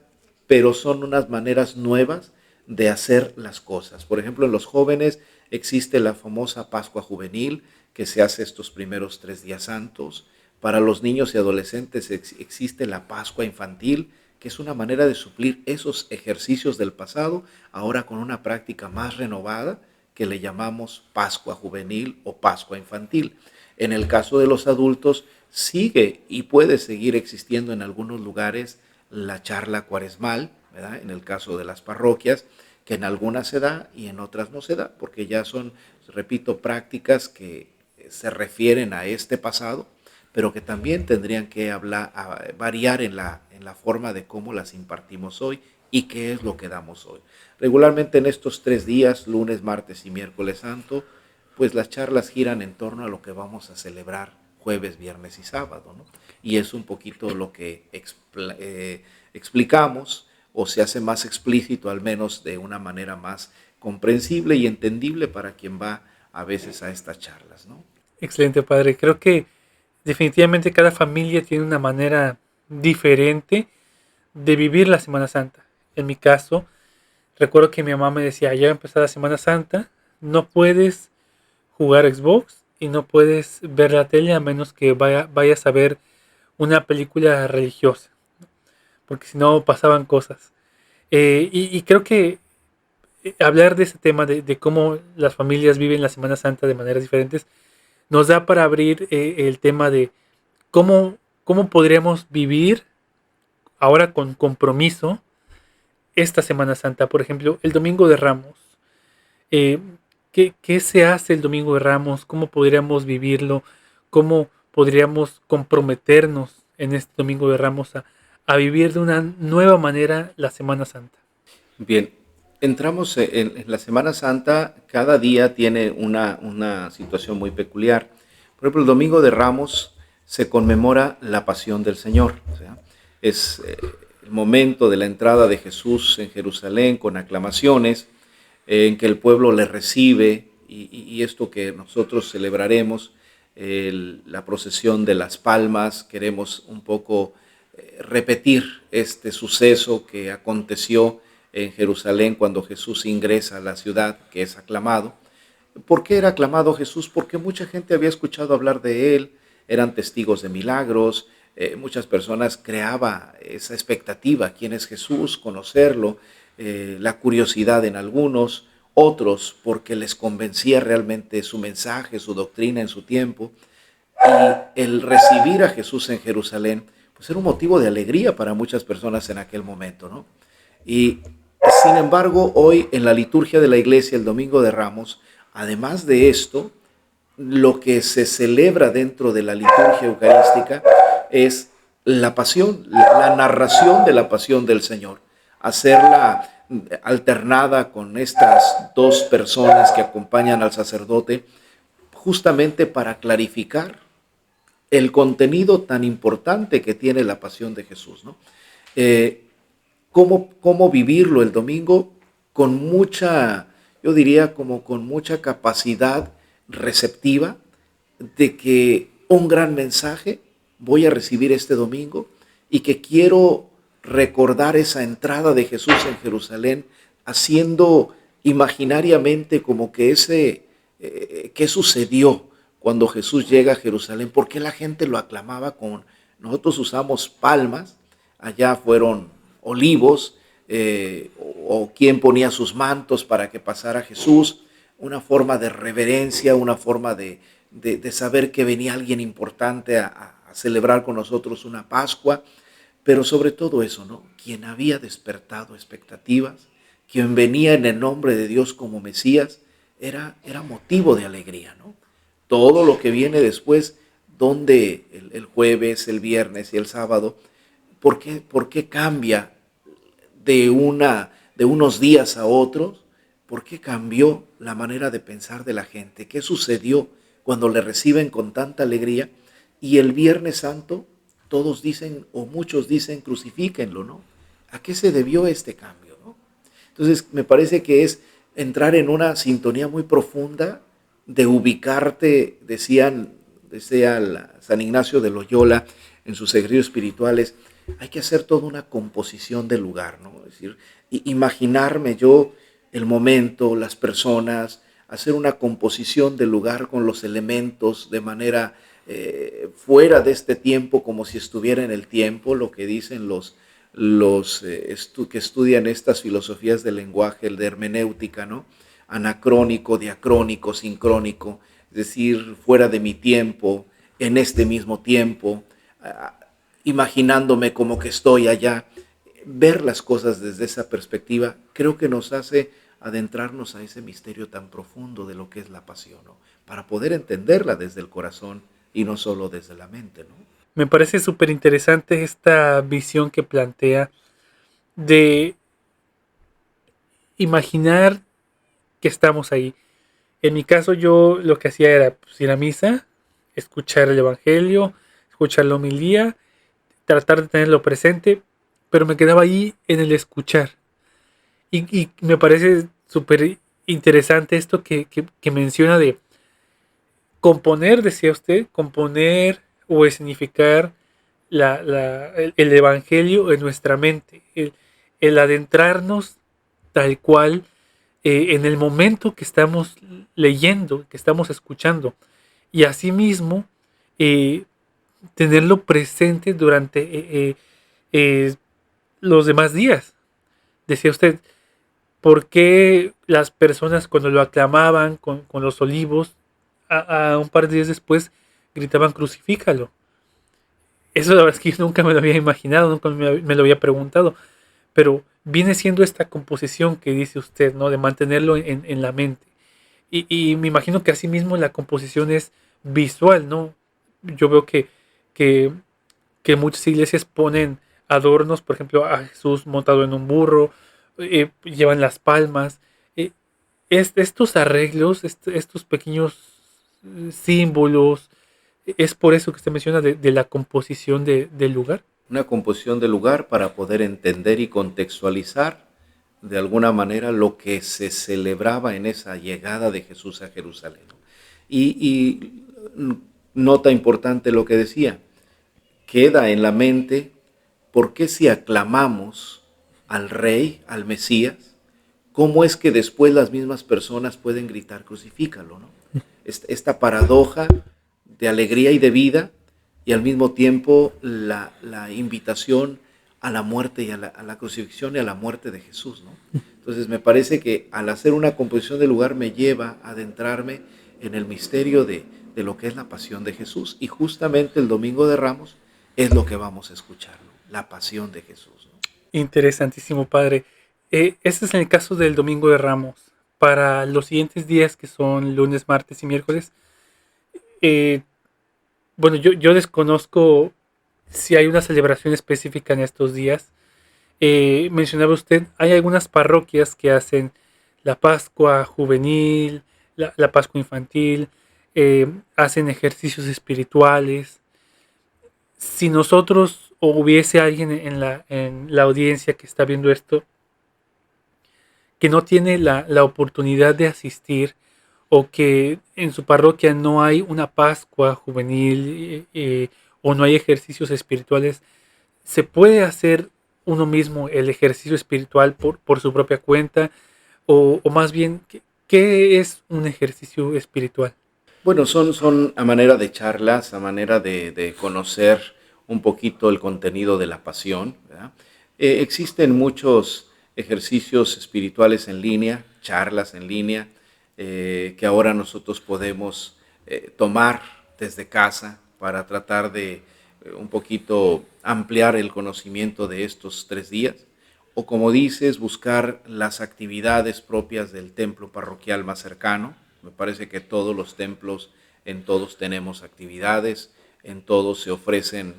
pero son unas maneras nuevas de hacer las cosas. Por ejemplo, en los jóvenes existe la famosa Pascua Juvenil, que se hace estos primeros 3 días santos. Para los niños y adolescentes existe la Pascua Infantil, que es una manera de suplir esos ejercicios del pasado, ahora con una práctica más renovada, que le llamamos Pascua Juvenil o Pascua Infantil. En el caso de los adultos, sigue y puede seguir existiendo en algunos lugares la charla cuaresmal, ¿verdad? En el caso de las parroquias, que en algunas se da y en otras no se da, porque ya son, repito, prácticas que se refieren a este pasado, pero que también tendrían que variar en la forma de cómo las impartimos hoy y qué es lo que damos hoy. Regularmente en estos 3 días, lunes, martes y miércoles santo, pues las charlas giran en torno a lo que vamos a celebrar jueves, viernes y sábado, ¿no? Y es un poquito lo que explicamos, o se hace más explícito, al menos de una manera más comprensible y entendible para quien va a veces a estas charlas, ¿no? Excelente, padre. Creo que definitivamente cada familia tiene una manera diferente de vivir la Semana Santa. En mi caso, recuerdo que mi mamá me decía, ya va a empezar la Semana Santa, no puedes jugar Xbox y no puedes ver la tele a menos que vayas a ver una película religiosa, porque si no pasaban cosas. Y creo que hablar de ese tema, de cómo las familias viven la Semana Santa de maneras diferentes, nos da para abrir el tema de cómo podríamos vivir ahora con compromiso esta Semana Santa. Por ejemplo, el Domingo de Ramos. Eh, ¿qué se hace el Domingo de Ramos? ¿Cómo podríamos vivirlo? ¿Cómo podríamos comprometernos en este Domingo de Ramos a vivir de una nueva manera la Semana Santa? Bien, entramos en la Semana Santa, cada día tiene una situación muy peculiar. Por ejemplo, el Domingo de Ramos se conmemora la pasión del Señor. O sea, es el momento de la entrada de Jesús en Jerusalén con aclamaciones, en que el pueblo le recibe, y esto que nosotros celebraremos, la procesión de las palmas, queremos un poco repetir este suceso que aconteció en Jerusalén cuando Jesús ingresa a la ciudad, que es aclamado. ¿Por qué era aclamado Jesús? Porque mucha gente había escuchado hablar de él, eran testigos de milagros, muchas personas creaban esa expectativa, quién es Jesús, conocerlo, la curiosidad en algunos, otros porque les convencía realmente su mensaje, su doctrina en su tiempo. Y el recibir a Jesús en Jerusalén, pues era un motivo de alegría para muchas personas en aquel momento, ¿no? Y sin embargo, hoy en la liturgia de la iglesia, el Domingo de Ramos, además de esto, lo que se celebra dentro de la liturgia eucarística es la pasión, la narración de la pasión del Señor, hacerla alternada con estas dos personas que acompañan al sacerdote, justamente para clarificar el contenido tan importante que tiene la pasión de Jesús, ¿no? ¿Cómo vivirlo el domingo? Con mucha, yo diría, como con mucha capacidad receptiva de que un gran mensaje voy a recibir este domingo y que quiero recordar esa entrada de Jesús en Jerusalén, haciendo imaginariamente como que qué sucedió cuando Jesús llega a Jerusalén, por qué la gente lo aclamaba con Nosotros usamos palmas, allá fueron olivos, o quien ponía sus mantos para que pasara Jesús, una forma de reverencia, una forma de saber que venía alguien importante a celebrar con nosotros una Pascua, pero sobre todo eso, ¿no? Quien había despertado expectativas, quien venía en el nombre de Dios como Mesías, era motivo de alegría, ¿no? Todo lo que viene después, donde el jueves, el viernes y el sábado, por qué cambia de unos días a otros? ¿Por qué cambió la manera de pensar de la gente? ¿Qué sucedió cuando le reciben con tanta alegría? Y el Viernes Santo todos dicen, o muchos dicen, crucifíquenlo, ¿no? ¿A qué se debió este cambio, no? Entonces me parece que es entrar en una sintonía muy profunda de ubicarte, decía San Ignacio de Loyola en sus ejercicios espirituales, hay que hacer toda una composición del lugar, ¿no? Es decir, imaginarme yo el momento, las personas, hacer una composición del lugar con los elementos de manera fuera de este tiempo, como si estuviera en el tiempo, lo que dicen que estudian estas filosofías del lenguaje, el de hermenéutica, ¿no? Anacrónico, diacrónico, sincrónico, es decir, fuera de mi tiempo, en este mismo tiempo, imaginándome como que estoy allá. Ver las cosas desde esa perspectiva creo que nos hace adentrarnos a ese misterio tan profundo de lo que es la pasión, ¿no? Para poder entenderla desde el corazón y no solo desde la mente, ¿no? Me parece súper interesante esta visión que plantea de imaginar que estamos ahí. En mi caso yo lo que hacía era pues, ir a misa, escuchar el Evangelio, escuchar la homilía, tratar de tenerlo presente, pero me quedaba ahí en el escuchar. Y me parece súper interesante esto que menciona de componer, decía usted, componer o escenificar el Evangelio en nuestra mente, el adentrarnos tal cual en el momento que estamos leyendo, que estamos escuchando, y asimismo eh, tenerlo presente durante los demás días. Decía usted, ¿por qué las personas cuando lo aclamaban con los olivos, a un par de días después gritaban crucifícalo? Eso la verdad es que yo nunca me lo había imaginado, nunca me lo había preguntado, pero viene siendo esta composición que dice usted, ¿no? De mantenerlo en la mente. Y me imagino que asimismo la composición es visual, ¿no? Yo veo que, que muchas iglesias ponen adornos, por ejemplo, a Jesús montado en un burro, llevan las palmas. eh, Estos arreglos, estos pequeños símbolos, es por eso que usted menciona de la composición del lugar. Una composición del lugar para poder entender y contextualizar de alguna manera lo que se celebraba en esa llegada de Jesús a Jerusalén. Y nota importante lo que decía, queda en la mente, ¿por qué si aclamamos al Rey, al Mesías, cómo es que después las mismas personas pueden gritar crucifícalo, ¿no? Esta paradoja de alegría y de vida, y al mismo tiempo la invitación a la muerte y a la crucifixión y a la muerte de Jesús, ¿no? Entonces me parece que al hacer una composición del lugar me lleva a adentrarme en el misterio de lo que es la pasión de Jesús, y justamente el Domingo de Ramos es lo que vamos a escuchar, ¿no? La pasión de Jesús, ¿no? Interesantísimo, padre. Este es en el caso del Domingo de Ramos. Para los siguientes días, que son lunes, martes y miércoles, eh, bueno, yo desconozco si hay una celebración específica en estos días. Mencionaba usted, hay algunas parroquias que hacen la Pascua juvenil, la Pascua infantil, hacen ejercicios espirituales. Si nosotros o hubiese alguien en la audiencia que está viendo esto, que no tiene la oportunidad de asistir, o que en su parroquia no hay una Pascua juvenil, o no hay ejercicios espirituales, ¿se puede hacer uno mismo el ejercicio espiritual por su propia cuenta? O más bien, ¿qué es un ejercicio espiritual? Bueno, son a manera de charlas, a manera de conocer un poquito el contenido de la pasión, ¿verdad? Existen muchos ejercicios espirituales en línea, charlas en línea, que ahora nosotros podemos tomar desde casa para tratar de un poquito ampliar el conocimiento de estos 3 días. O como dices, buscar las actividades propias del templo parroquial más cercano. Me parece que todos los templos, en todos tenemos actividades, en todos se ofrecen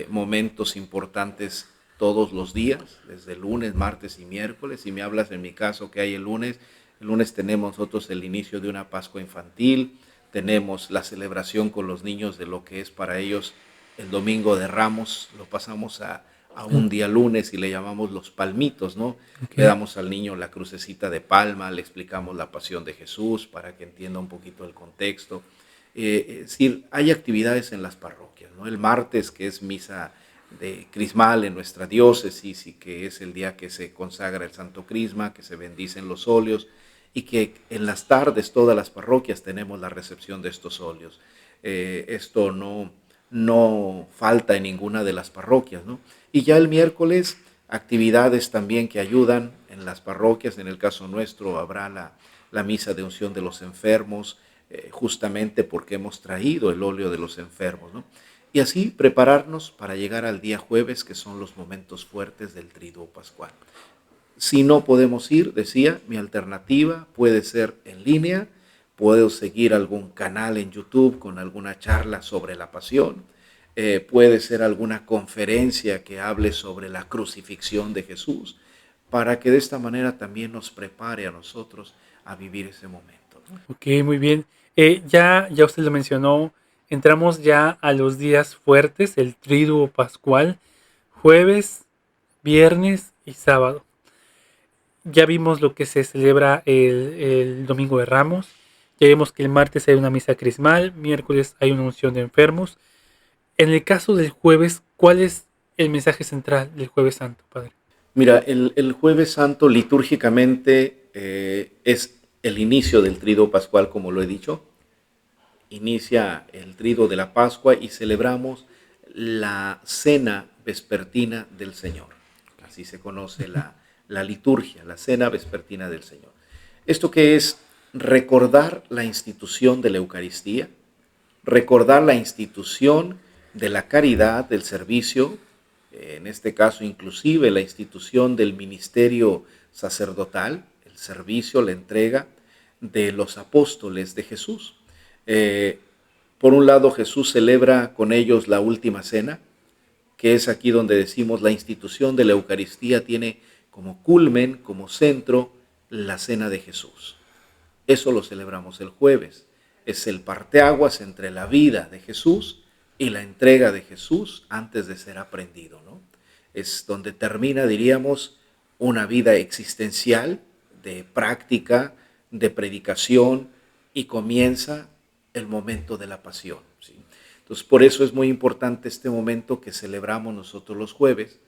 momentos importantes todos los días, desde lunes, martes y miércoles. Si me hablas en mi caso que hay el lunes tenemos nosotros el inicio de una Pascua infantil, tenemos la celebración con los niños de lo que es para ellos el Domingo de Ramos, lo pasamos a un día lunes y le llamamos los palmitos, ¿no? Ok. Le damos al niño la crucecita de palma, le explicamos la pasión de Jesús para que entienda un poquito el contexto. Es decir, hay actividades en las parroquias, ¿no? El martes, que es misa de crismal en nuestra diócesis y que es el día que se consagra el Santo Crisma, que se bendicen los óleos y que en las tardes todas las parroquias tenemos la recepción de estos óleos. Esto no falta en ninguna de las parroquias, ¿no? Y ya el miércoles, actividades también que ayudan en las parroquias. En el caso nuestro habrá la misa de unción de los enfermos, justamente porque hemos traído el óleo de los enfermos, ¿no? Y así prepararnos para llegar al día jueves, que son los momentos fuertes del Triduo Pascual. Si no podemos ir, decía, mi alternativa puede ser en línea, puedo seguir algún canal en YouTube con alguna charla sobre la pasión, puede ser alguna conferencia que hable sobre la crucifixión de Jesús, para que de esta manera también nos prepare a nosotros a vivir ese momento, ¿no? Ok, muy bien. Ya usted lo mencionó, entramos ya a los días fuertes, el Triduo Pascual, jueves, viernes y sábado. Ya vimos lo que se celebra el Domingo de Ramos, ya vimos que el martes hay una misa crismal, miércoles hay una unción de enfermos. En el caso del jueves, ¿cuál es el mensaje central del Jueves Santo, Padre? Mira, el Jueves Santo litúrgicamente es el inicio del Triduo Pascual, como lo he dicho. Inicia el Triduo de la Pascua y celebramos la cena vespertina del Señor. Así se conoce la liturgia, la cena vespertina del Señor. ¿Esto qué es? Recordar la institución de la Eucaristía, recordar la institución de la caridad, del servicio, en este caso inclusive la institución del ministerio sacerdotal, el servicio, la entrega de los apóstoles de Jesús. Por un lado, Jesús celebra con ellos la última cena, que es aquí donde decimos la institución de la Eucaristía tiene como culmen, como centro, la cena de Jesús. Eso lo celebramos el jueves. Es el parteaguas entre la vida de Jesús y la entrega de Jesús antes de ser aprendido, ¿no? Es donde termina, diríamos, una vida existencial de práctica, de predicación y comienza el momento de la pasión, ¿sí? Entonces, por eso es muy importante este momento que celebramos nosotros los jueves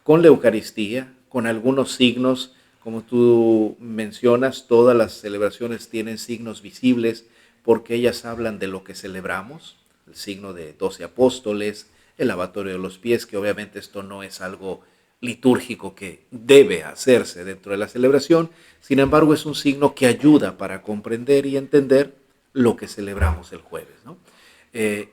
con la Eucaristía, con algunos signos, como tú mencionas, todas las celebraciones tienen signos visibles porque ellas hablan de lo que celebramos, el signo de 12 apóstoles, el lavatorio de los pies, que obviamente esto no es algo litúrgico que debe hacerse dentro de la celebración, sin embargo es un signo que ayuda para comprender y entender lo que celebramos el jueves, ¿no?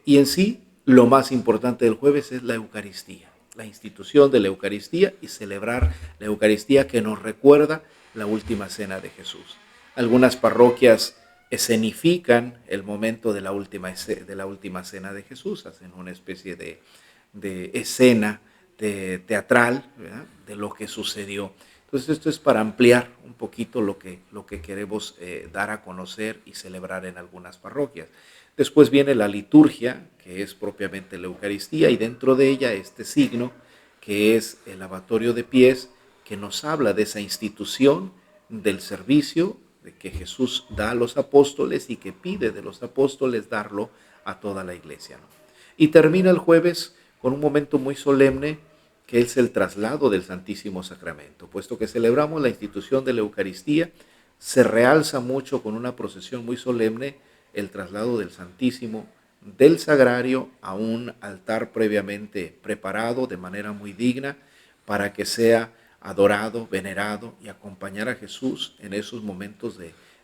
Y en sí, lo más importante del jueves es la Eucaristía, la institución de la Eucaristía y celebrar la Eucaristía que nos recuerda la última cena de Jesús. Algunas parroquias escenifican el momento de la última cena de Jesús, hacen una especie de escena teatral, ¿verdad?, de lo que sucedió. Entonces esto es para ampliar un poquito lo que queremos dar a conocer y celebrar en algunas parroquias. Después viene la liturgia, que es propiamente la Eucaristía, y dentro de ella este signo, que es el lavatorio de pies, que nos habla de esa institución del servicio de que Jesús da a los apóstoles y que pide de los apóstoles darlo a toda la iglesia, ¿no? Y termina el jueves con un momento muy solemne, que es el traslado del Santísimo Sacramento. Puesto que celebramos la institución de la Eucaristía, se realza mucho con una procesión muy solemne el traslado del Santísimo del sagrario a un altar previamente preparado de manera muy digna para que sea adorado, venerado y acompañar a Jesús en esos momentos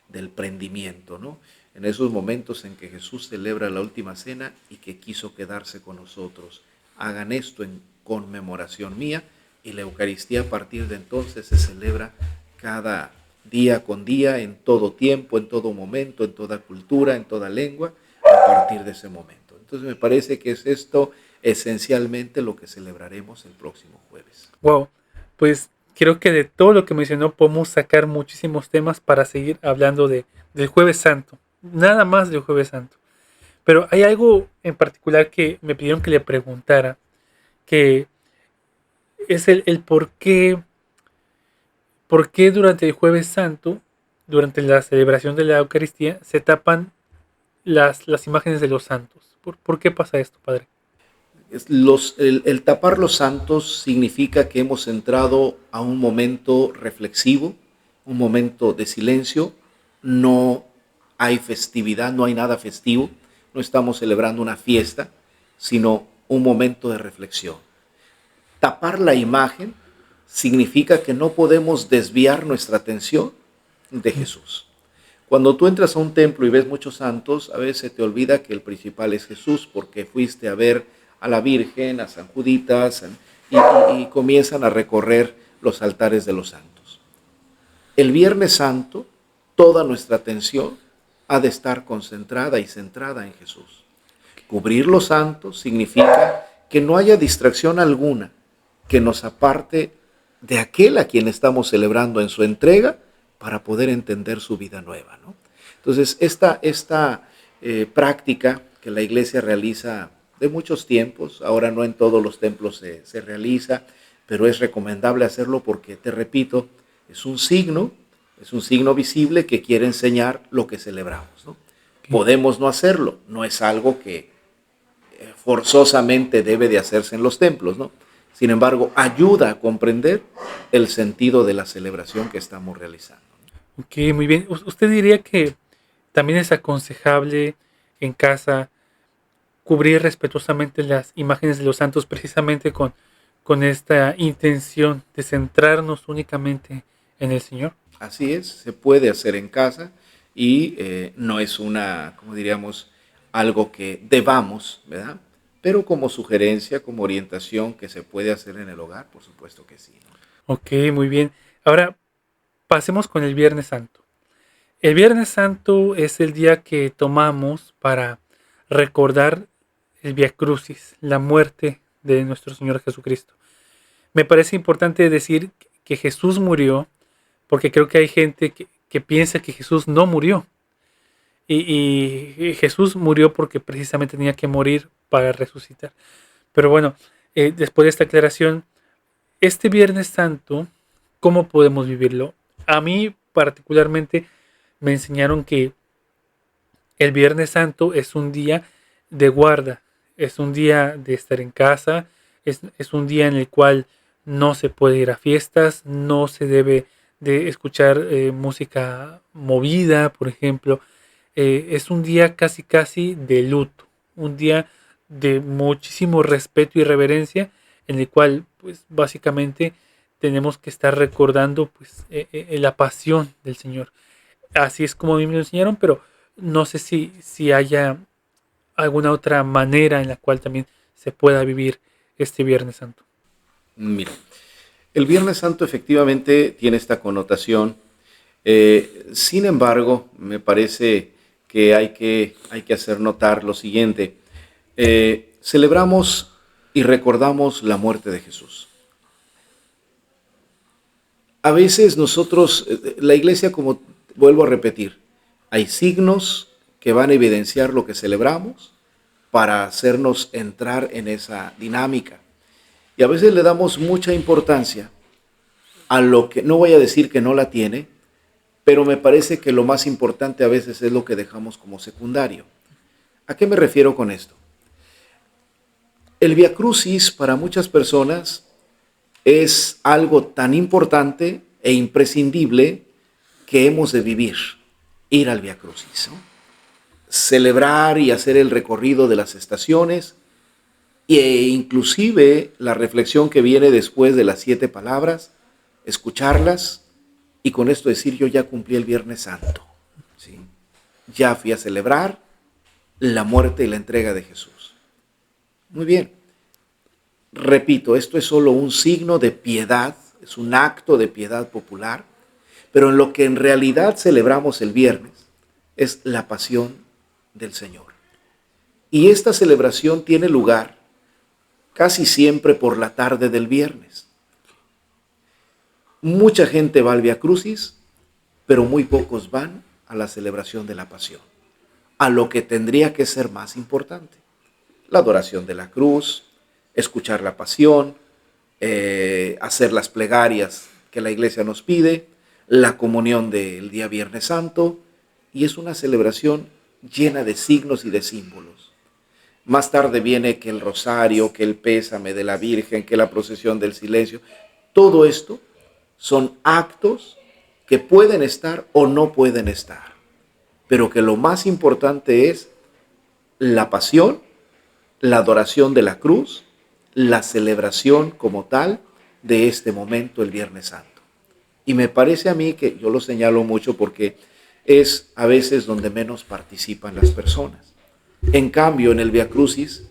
del prendimiento, ¿no? En esos momentos en que Jesús celebra la última cena y que quiso quedarse con nosotros. Hagan esto en conmemoración mía, y la Eucaristía a partir de entonces se celebra cada día con día, en todo tiempo, en todo momento, en toda cultura, en toda lengua, a partir de ese momento. Entonces me parece que es esto esencialmente lo que celebraremos el próximo jueves. Wow, pues creo que de todo lo que mencionó podemos sacar muchísimos temas para seguir hablando del Jueves Santo. Nada más del Jueves Santo. Pero hay algo en particular que me pidieron que le preguntara, que es el por qué durante el Jueves Santo, durante la celebración de la Eucaristía, se tapan las imágenes de los santos. ¿Por qué pasa esto, Padre? El tapar los santos significa que hemos entrado a un momento reflexivo, un momento de silencio. No hay festividad, no hay nada festivo, no estamos celebrando una fiesta, sino un momento de reflexión. Tapar la imagen significa que no podemos desviar nuestra atención de Jesús. Cuando tú entras a un templo y ves muchos santos, a veces te olvida que el principal es Jesús, porque fuiste a ver a la Virgen, a San Juditas, y comienzan a recorrer los altares de los santos. El Viernes Santo, toda nuestra atención ha de estar concentrada y centrada en Jesús. Cubrir los santos significa que no haya distracción alguna que nos aparte de aquel a quien estamos celebrando en su entrega para poder entender su vida nueva, ¿no? Entonces, esta práctica que la Iglesia realiza de muchos tiempos, ahora no en todos los templos se realiza, pero es recomendable hacerlo porque, te repito, es un signo visible que quiere enseñar lo que celebramos, ¿no? Podemos no hacerlo, no es algo que forzosamente debe de hacerse en los templos, ¿no? Sin embargo, ayuda a comprender el sentido de la celebración que estamos realizando. Ok, muy bien. ¿Usted diría que también es aconsejable en casa cubrir respetuosamente las imágenes de los santos precisamente con esta intención de centrarnos únicamente en el Señor? Así es, se puede hacer en casa y no es como diríamos, algo que debamos, ¿verdad? Pero como sugerencia, como orientación que se puede hacer en el hogar, por supuesto que sí, ¿no? Ok, muy bien. Ahora pasemos con el Viernes Santo. El Viernes Santo es el día que tomamos para recordar el Vía Crucis, la muerte de nuestro Señor Jesucristo. Me parece importante decir que Jesús murió, porque creo que hay gente que piensa que Jesús no murió. Y Jesús murió porque precisamente tenía que morir para resucitar. Pero bueno, después de esta aclaración, este Viernes Santo, ¿cómo podemos vivirlo? A mí particularmente me enseñaron que el Viernes Santo es un día de guarda, es un día de estar en casa, es un día en el cual no se puede ir a fiestas, no se debe de escuchar música movida, por ejemplo. Es un día casi casi de luto, un día de muchísimo respeto y reverencia, en el cual pues básicamente tenemos que estar recordando pues la pasión del Señor. Así es como a mí me lo enseñaron, pero no sé si haya alguna otra manera en la cual también se pueda vivir este Viernes Santo. Mira, el Viernes Santo efectivamente tiene esta connotación. Sin embargo, me parece que hay que hacer notar lo siguiente. Celebramos y recordamos la muerte de Jesús. A veces nosotros, la iglesia, como vuelvo a repetir, hay signos que van a evidenciar lo que celebramos para hacernos entrar en esa dinámica. Y a veces le damos mucha importancia a lo que, no voy a decir que no la tiene, pero me parece que lo más importante a veces es lo que dejamos como secundario. ¿A qué me refiero con esto? El Vía Crucis para muchas personas es algo tan importante e imprescindible que hemos de vivir, ir al Vía Crucis, ¿no? celebrar y hacer el recorrido de las estaciones, e inclusive la reflexión que viene después de las 7 palabras, escucharlas y con esto decir: yo ya cumplí el Viernes Santo, ¿sí? Ya fui a celebrar la muerte y la entrega de Jesús. Muy bien. Repito, esto es solo un signo de piedad, es un acto de piedad popular, pero en lo que en realidad celebramos el viernes es la pasión del Señor. Y esta celebración tiene lugar casi siempre por la tarde del viernes. Mucha gente va al Vía Crucis, pero muy pocos van a la celebración de la pasión, a lo que tendría que ser más importante: la adoración de la cruz, escuchar la pasión, hacer las plegarias que la iglesia nos pide, la comunión del día Viernes Santo, y es una celebración llena de signos y de símbolos. Más tarde viene que el rosario, que el pésame de la Virgen, que la procesión del silencio. Todo esto son actos que pueden estar o no pueden estar, pero que lo más importante es la pasión, la adoración de la cruz, la celebración como tal de este momento, el Viernes Santo. Y me parece a mí que yo lo señalo mucho porque es a veces donde menos participan las personas. En cambio, en el Vía Crucis,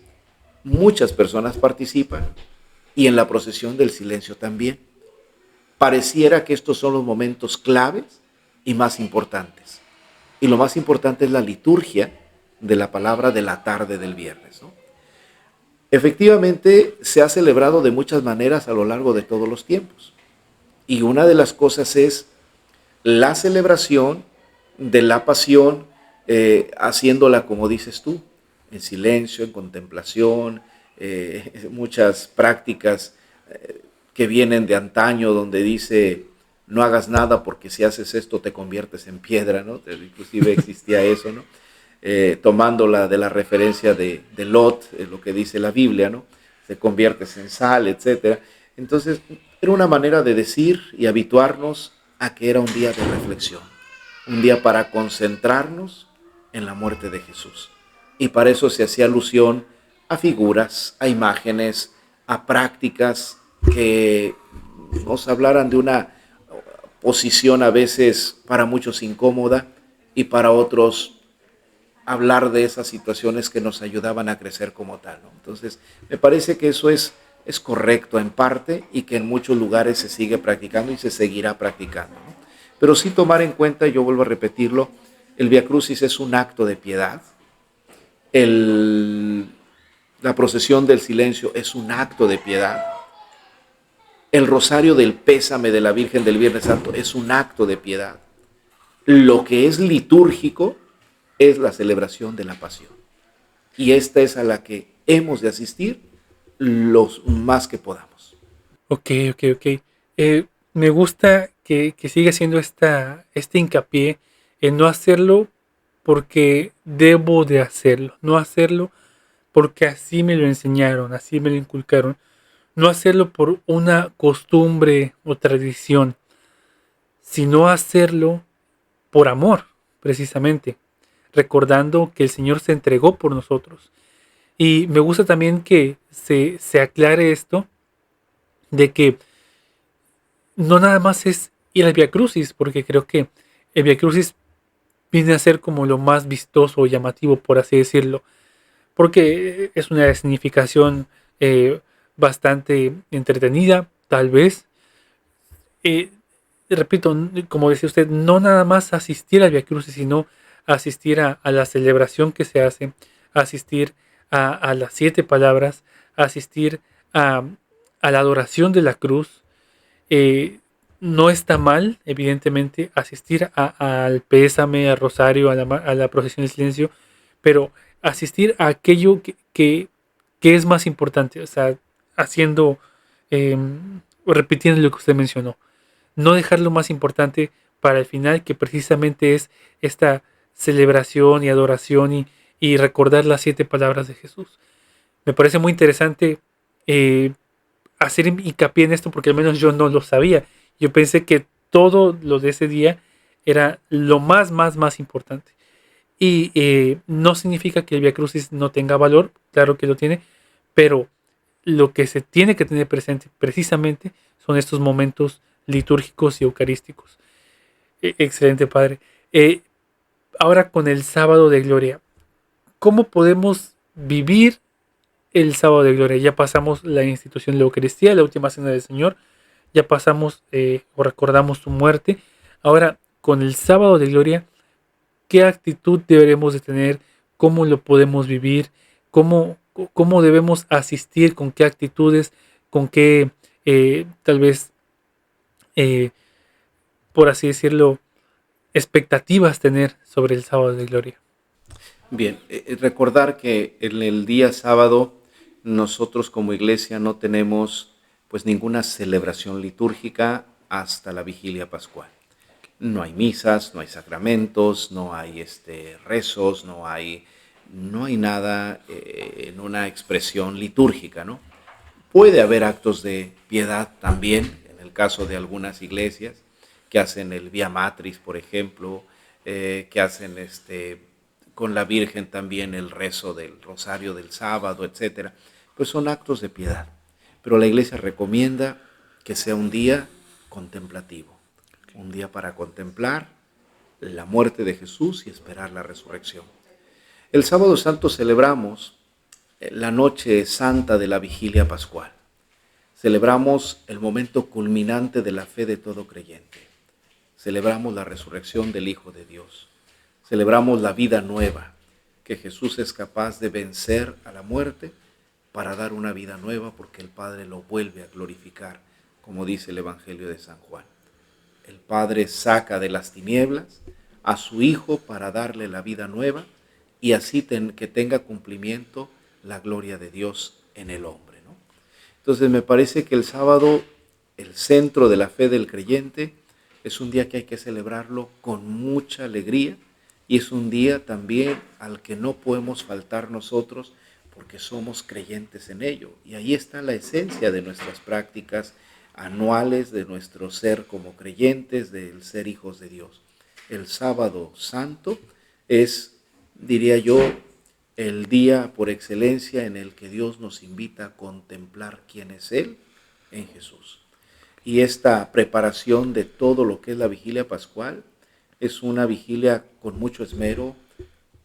muchas personas participan, y en la procesión del silencio también. Pareciera que estos son los momentos claves y más importantes. Y lo más importante es la liturgia de la palabra de la tarde del viernes, ¿no? Efectivamente, se ha celebrado de muchas maneras a lo largo de todos los tiempos. Y una de las cosas es la celebración de la pasión, haciéndola, como dices tú, en silencio, en contemplación, muchas prácticas que vienen de antaño, donde dice: no hagas nada porque si haces esto te conviertes en piedra, ¿no? Inclusive existía eso, ¿no? Tomándola de la referencia de Lot, lo que dice la Biblia, ¿no? Te conviertes en sal, etc. Entonces, era una manera de decir y habituarnos a que era un día de reflexión, un día para concentrarnos en la muerte de Jesús. Y para eso se hacía alusión a figuras, a imágenes, a prácticas que nos hablaran de una posición a veces para muchos incómoda, y para otros hablar de esas situaciones que nos ayudaban a crecer como tal, ¿no? Entonces, me parece que eso es correcto en parte, y que en muchos lugares se sigue practicando y se seguirá practicando, ¿no? Pero sí tomar en cuenta, yo vuelvo a repetirlo, el Vía Crucis es un acto de piedad, la procesión del silencio es un acto de piedad, el rosario del pésame de la Virgen del Viernes Santo es un acto de piedad. Lo que es litúrgico es la celebración de la pasión. Y esta es a la que hemos de asistir los más que podamos. Ok. Me gusta que siga haciendo este hincapié en no hacerlo porque debo de hacerlo. No hacerlo porque así me lo enseñaron, así me lo inculcaron. No hacerlo por una costumbre o tradición, sino hacerlo por amor, precisamente, recordando que el Señor se entregó por nosotros. Y me gusta también que se aclare esto, de que no nada más es ir al Vía Crucis, porque creo que el Vía Crucis viene a ser como lo más vistoso o llamativo, por así decirlo, porque es una significación bastante entretenida, tal vez. Eh, Repito, como decía usted, no nada más asistir al Vía Crucis, sino asistir a la celebración que se hace, asistir a las 7 palabras, asistir a, a la adoración de la cruz. Eh, no está mal, evidentemente, asistir al pésame, al rosario, a la procesión del silencio, pero asistir a aquello que es más importante, o sea, haciendo, o repitiendo lo que usted mencionó. No dejar lo más importante para el final, que precisamente es esta celebración y adoración y recordar las 7 palabras de Jesús. Me parece muy interesante hacer hincapié en esto, porque al menos yo no lo sabía. Yo pensé que todo lo de ese día era lo más importante. Y no significa que el Vía Crucis no tenga valor, claro que lo tiene, pero lo que se tiene que tener presente precisamente son estos momentos litúrgicos y eucarísticos. Excelente, Padre. Ahora con el sábado de gloria, ¿cómo podemos vivir el sábado de gloria? Ya pasamos la institución de la Eucaristía, la última cena del Señor, ya pasamos o recordamos su muerte. Ahora, con el sábado de gloria, ¿qué actitud deberemos de tener? ¿Cómo lo podemos vivir? ¿Cómo debemos asistir? ¿Con qué actitudes? ¿Con qué, tal vez, eh, por así decirlo, expectativas tener sobre el sábado de gloria? Bien, recordar que en el día sábado nosotros como iglesia no tenemos pues ninguna celebración litúrgica hasta la vigilia pascual. No hay misas, no hay sacramentos, no hay rezos, no hay nada en una expresión litúrgica, ¿no? Puede haber actos de piedad también, en el caso de algunas iglesias, que hacen el Vía Matris, por ejemplo, que hacen con la Virgen también el rezo del Rosario del sábado, etcétera. Pues son actos de piedad. Pero la iglesia recomienda que sea un día contemplativo, un día para contemplar la muerte de Jesús y esperar la resurrección. El sábado santo celebramos la noche santa de la vigilia pascual. Celebramos el momento culminante de la fe de todo creyente. Celebramos la resurrección del Hijo de Dios. Celebramos la vida nueva, que Jesús es capaz de vencer a la muerte para dar una vida nueva porque el Padre lo vuelve a glorificar, como dice el Evangelio de San Juan. El Padre saca de las tinieblas a su Hijo para darle la vida nueva y así que tenga cumplimiento la gloria de Dios en el hombre, ¿no? Entonces me parece que el sábado, el centro de la fe del creyente, es un día que hay que celebrarlo con mucha alegría y es un día también al que no podemos faltar nosotros porque somos creyentes en ello. Y ahí está la esencia de nuestras prácticas anuales, de nuestro ser como creyentes, del ser hijos de Dios. El sábado santo es, diría yo, el día por excelencia en el que Dios nos invita a contemplar quién es Él en Jesús. Y esta preparación de todo lo que es la vigilia pascual es una vigilia con mucho esmero,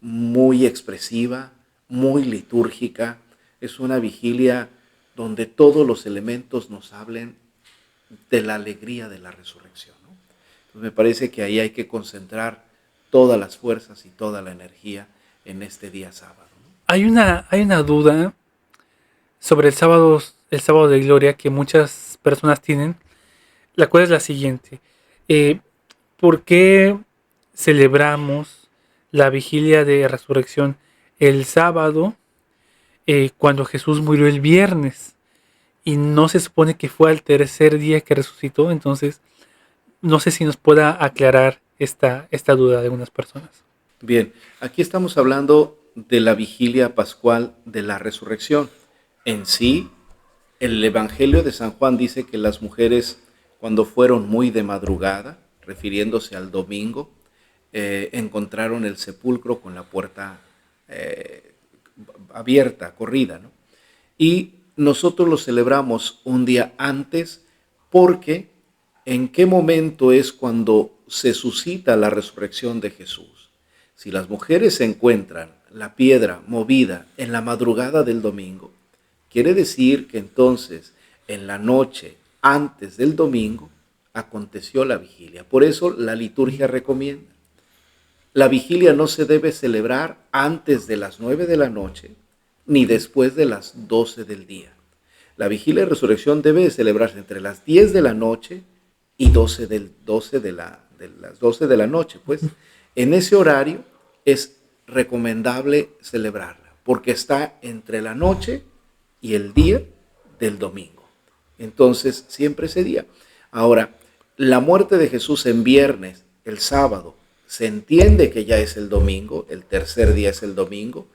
muy expresiva, muy litúrgica. Es una vigilia donde todos los elementos nos hablen de la alegría de la resurrección, ¿no? Entonces me parece que ahí hay que concentrar todas las fuerzas y toda la energía en este día sábado, ¿no? Hay una duda sobre el sábado de gloria que muchas personas tienen, la cual es la siguiente. Eh, ¿Por qué celebramos la vigilia de resurrección el sábado cuando Jesús murió el viernes? Y no se supone que fue al tercer día que resucitó. Entonces, no sé si nos pueda aclarar esta duda de algunas personas. Bien, aquí estamos hablando de la vigilia pascual de la resurrección. En sí, el Evangelio de San Juan dice que las mujeres, cuando fueron muy de madrugada, refiriéndose al domingo, encontraron el sepulcro con la puerta abierta, corrida, ¿no? Y nosotros lo celebramos un día antes porque ¿en qué momento es cuando se suscita la resurrección de Jesús? Si las mujeres encuentran la piedra movida en la madrugada del domingo, quiere decir que entonces en la noche antes del domingo aconteció la vigilia. Por eso la liturgia recomienda: la vigilia no se debe celebrar antes de las 9 de la noche ni después de las 12 del día. La vigilia de resurrección debe de celebrarse entre las 10 de la noche y las 12 de la noche. Pues en ese horario es recomendable celebrarla porque está entre la noche y el día del domingo. Entonces, siempre ese día. Ahora, la muerte de Jesús en viernes, el sábado, se entiende que ya es el domingo, el tercer día es el domingo,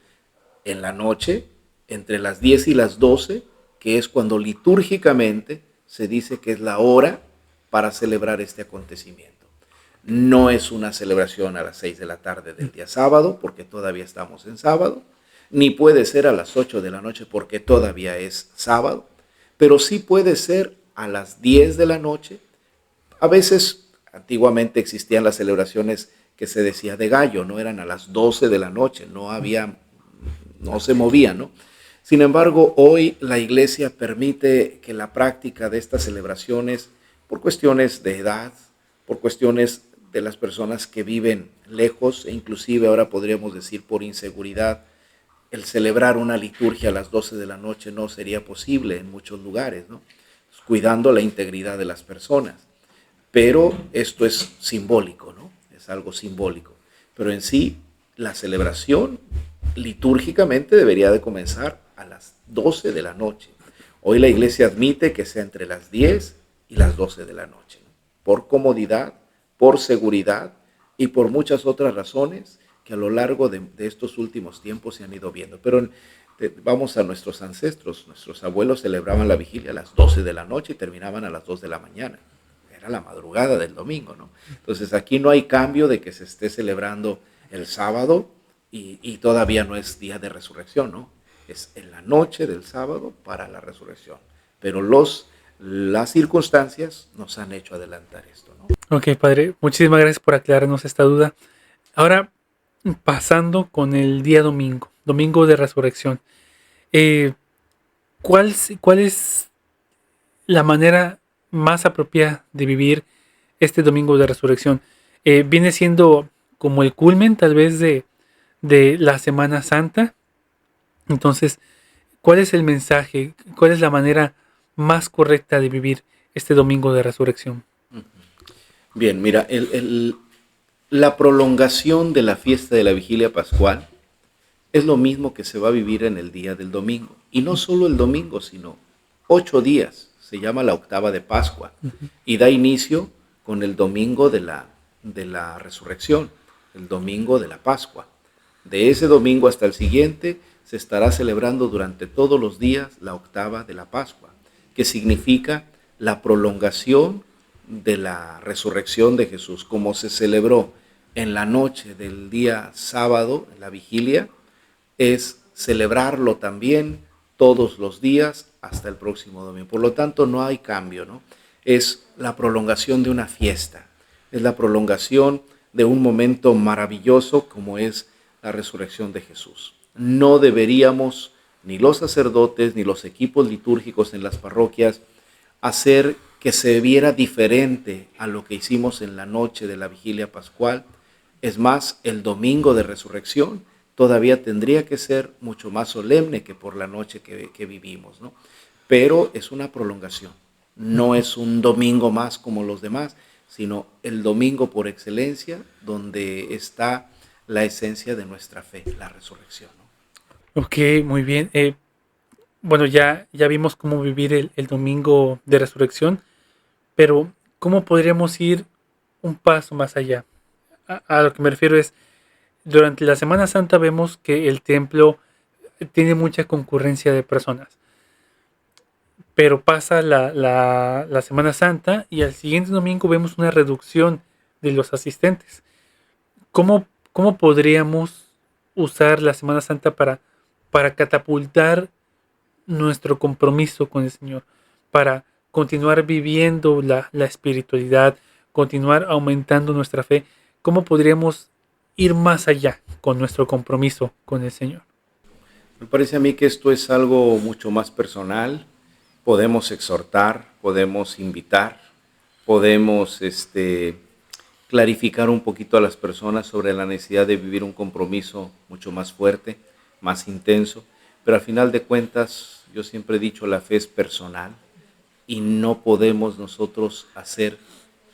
en la noche, entre las 10 y las 12, que es cuando litúrgicamente se dice que es la hora para celebrar este acontecimiento. No es una celebración a las 6 de la tarde del día sábado, porque todavía estamos en sábado, ni puede ser a las 8 de la noche porque todavía es sábado, pero sí puede ser a las 10 de la noche. A veces, antiguamente existían las celebraciones que se decía de gallo, no eran a las 12 de la noche, no se movía, ¿no? Sin embargo, hoy la iglesia permite que la práctica de estas celebraciones, por cuestiones de edad, por cuestiones de las personas que viven lejos, e inclusive ahora podríamos decir por inseguridad, el celebrar una liturgia a las 12 de la noche no sería posible en muchos lugares, ¿no? Cuidando la integridad de las personas. Pero esto es simbólico, ¿no? Es algo simbólico. Pero en sí, la celebración litúrgicamente debería de comenzar a las 12 de la noche. Hoy la iglesia admite que sea entre las 10 y las 12 de la noche, ¿no? Por comodidad, por seguridad y por muchas otras razones que a lo largo de estos últimos tiempos se han ido viendo. Pero vamos a nuestros ancestros, nuestros abuelos celebraban la vigilia a las 12 de la noche y terminaban a las 2 de la mañana. Era la madrugada del domingo, ¿no? Entonces aquí no hay cambio de que se esté celebrando el sábado y todavía no es día de resurrección, ¿no? Es en la noche del sábado para la resurrección. Pero las circunstancias nos han hecho adelantar esto, ¿no? Ok, padre, muchísimas gracias por aclararnos esta duda. Ahora, pasando con el día domingo, domingo de resurrección. eh, ¿Cuál es la manera más apropiada de vivir este domingo de resurrección? ¿Viene siendo como el culmen tal vez de la Semana Santa? Entonces, ¿cuál es el mensaje? ¿Cuál es la manera más correcta de vivir este domingo de resurrección? Bien, mira, la prolongación de la fiesta de la vigilia pascual es lo mismo que se va a vivir en el día del domingo. Y no solo el domingo, sino 8 días. Se llama la octava de Pascua. Y da inicio con el domingo de la resurrección, el domingo de la Pascua. De ese domingo hasta el siguiente se estará celebrando durante todos los días la octava de la Pascua, que significa la prolongación de la resurrección de Jesús, como se celebró en la noche del día sábado, en la vigilia, es celebrarlo también todos los días hasta el próximo domingo. Por lo tanto, no hay cambio, ¿no? Es la prolongación de una fiesta, es la prolongación de un momento maravilloso como es la resurrección de Jesús. No deberíamos, ni los sacerdotes, ni los equipos litúrgicos en las parroquias, hacer que se viera diferente a lo que hicimos en la noche de la vigilia pascual. Es más, el domingo de resurrección todavía tendría que ser mucho más solemne que por la noche que vivimos, ¿no? Pero es una prolongación, no es un domingo más como los demás, sino el domingo por excelencia donde está la esencia de nuestra fe, la resurrección, ¿no? Ok, muy bien. Bueno, ya vimos cómo vivir el domingo de resurrección, pero ¿cómo podríamos ir un paso más allá? A lo que me refiero es, durante la Semana Santa vemos que el templo tiene mucha concurrencia de personas, pero pasa la Semana Santa y al siguiente domingo vemos una reducción de los asistentes. ¿Cómo podríamos usar la Semana Santa para catapultar nuestro compromiso con el Señor, para continuar viviendo la espiritualidad, continuar aumentando nuestra fe? ¿Cómo podríamos ir más allá con nuestro compromiso con el Señor? Me parece a mí que esto es algo mucho más personal. Podemos exhortar, podemos invitar, podemos clarificar un poquito a las personas sobre la necesidad de vivir un compromiso mucho más fuerte, más intenso, pero al final de cuentas, yo siempre he dicho, la fe es personal y no podemos nosotros hacer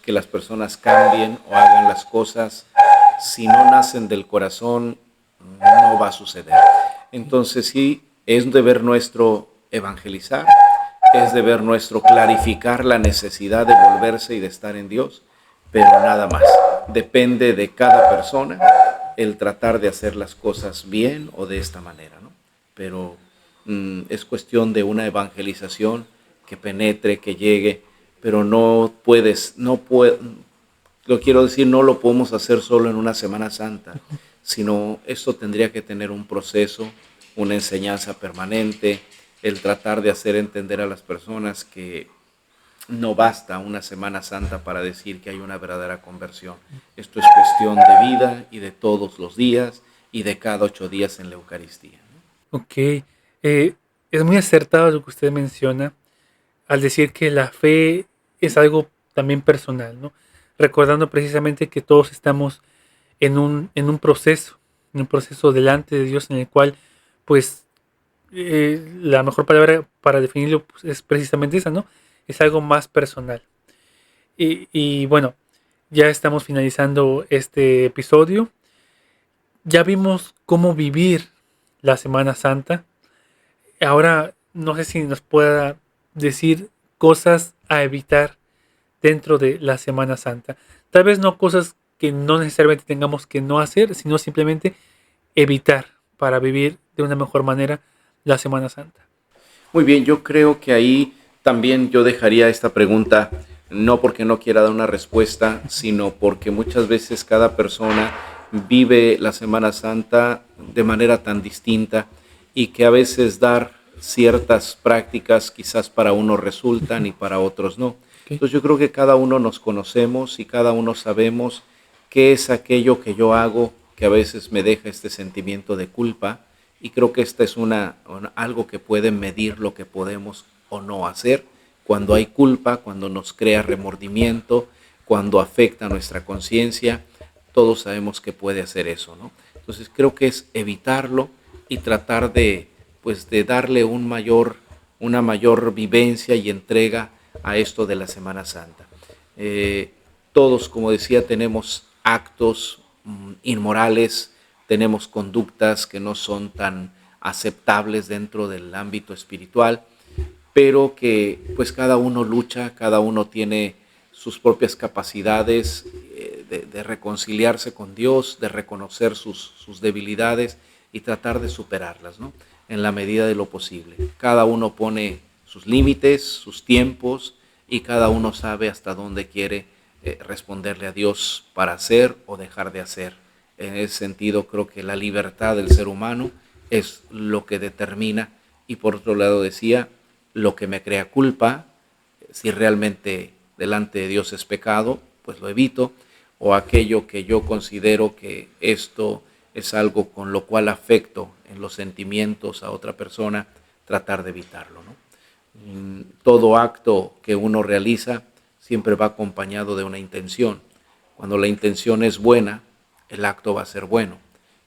que las personas cambien o hagan las cosas si no nacen del corazón, no va a suceder. Entonces sí, es deber nuestro evangelizar, es deber nuestro clarificar la necesidad de volverse y de estar en Dios, pero nada más. Depende de cada persona el tratar de hacer las cosas bien o de esta manera, ¿no? Pero es cuestión de una evangelización que penetre, que llegue, pero Lo quiero decir, no lo podemos hacer solo en una Semana Santa, sino esto tendría que tener un proceso, una enseñanza permanente, el tratar de hacer entender a las personas que no basta una Semana Santa para decir que hay una verdadera conversión. Esto es cuestión de vida y de todos los días y de cada 8 días en la Eucaristía, ¿no? Ok, es muy acertado lo que usted menciona al decir que la fe es algo también personal, ¿no? Recordando precisamente que todos estamos en un proceso delante de Dios en el cual, pues, la mejor palabra para definirlo pues, es precisamente esa, ¿no? Es algo más personal. Y bueno, ya estamos finalizando este episodio. Ya vimos cómo vivir la Semana Santa. Ahora, no sé si nos pueda decir cosas a evitar dentro de la Semana Santa. Tal vez no cosas que no necesariamente tengamos que no hacer, sino simplemente evitar para vivir de una mejor manera la Semana Santa. Muy bien, yo creo que ahí también yo dejaría esta pregunta, no porque no quiera dar una respuesta, sino porque muchas veces cada persona vive la Semana Santa de manera tan distinta y que a veces dar ciertas prácticas quizás para unos resultan y para otros no. Okay. Entonces yo creo que cada uno nos conocemos y cada uno sabemos qué es aquello que yo hago que a veces me deja este sentimiento de culpa. Y creo que esta es algo que puede medir lo que podemos o no hacer cuando hay culpa, cuando nos crea remordimiento, cuando afecta nuestra conciencia. Todos sabemos que puede hacer eso, ¿no? Entonces creo que es evitarlo y tratar de, pues, de darle una mayor vivencia y entrega a esto de la Semana Santa. Todos, como decía, tenemos actos inmorales, tenemos conductas que no son tan aceptables dentro del ámbito espiritual, pero que pues cada uno lucha, cada uno tiene sus propias capacidades de reconciliarse con Dios, de reconocer sus debilidades y tratar de superarlas, ¿no? En la medida de lo posible. Cada uno pone sus límites, sus tiempos y cada uno sabe hasta dónde quiere responderle a Dios para hacer o dejar de hacer. En ese sentido, creo que la libertad del ser humano es lo que determina. Y por otro lado decía, lo que me crea culpa, si realmente delante de Dios es pecado, pues lo evito. O aquello que yo considero que esto es algo con lo cual afecto en los sentimientos a otra persona, tratar de evitarlo, ¿no? Todo acto que uno realiza siempre va acompañado de una intención. Cuando la intención es buena, el acto va a ser bueno.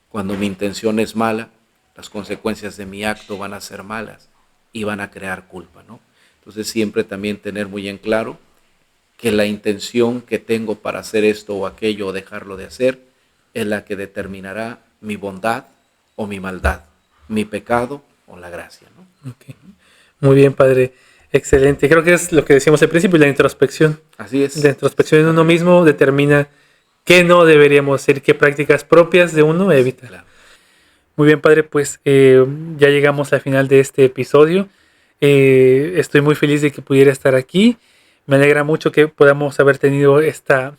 Cuando mi intención es mala, las consecuencias de mi acto van a ser malas y van a crear culpa, ¿no? Entonces siempre también tener muy en claro que la intención que tengo para hacer esto o aquello o dejarlo de hacer es la que determinará mi bondad o mi maldad, mi pecado o la gracia, ¿no? Okay. Muy bien, padre. Excelente. Creo que es lo que decíamos al principio, la introspección. Así es. La introspección en uno mismo determina qué no deberíamos hacer, qué prácticas propias de uno evitar. Claro. Muy bien, padre, pues ya llegamos al final de este episodio. Estoy muy feliz de que pudiera estar aquí. Me alegra mucho que podamos haber tenido esta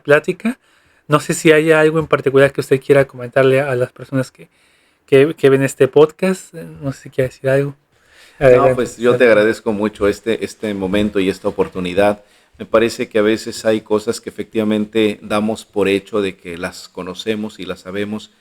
plática. No sé si hay algo en particular que usted quiera comentarle a las personas que ven este podcast. No sé si quiere decir algo. Adelante. No, pues yo te agradezco mucho este momento y esta oportunidad. Me parece que a veces hay cosas que efectivamente damos por hecho de que las conocemos y las sabemos,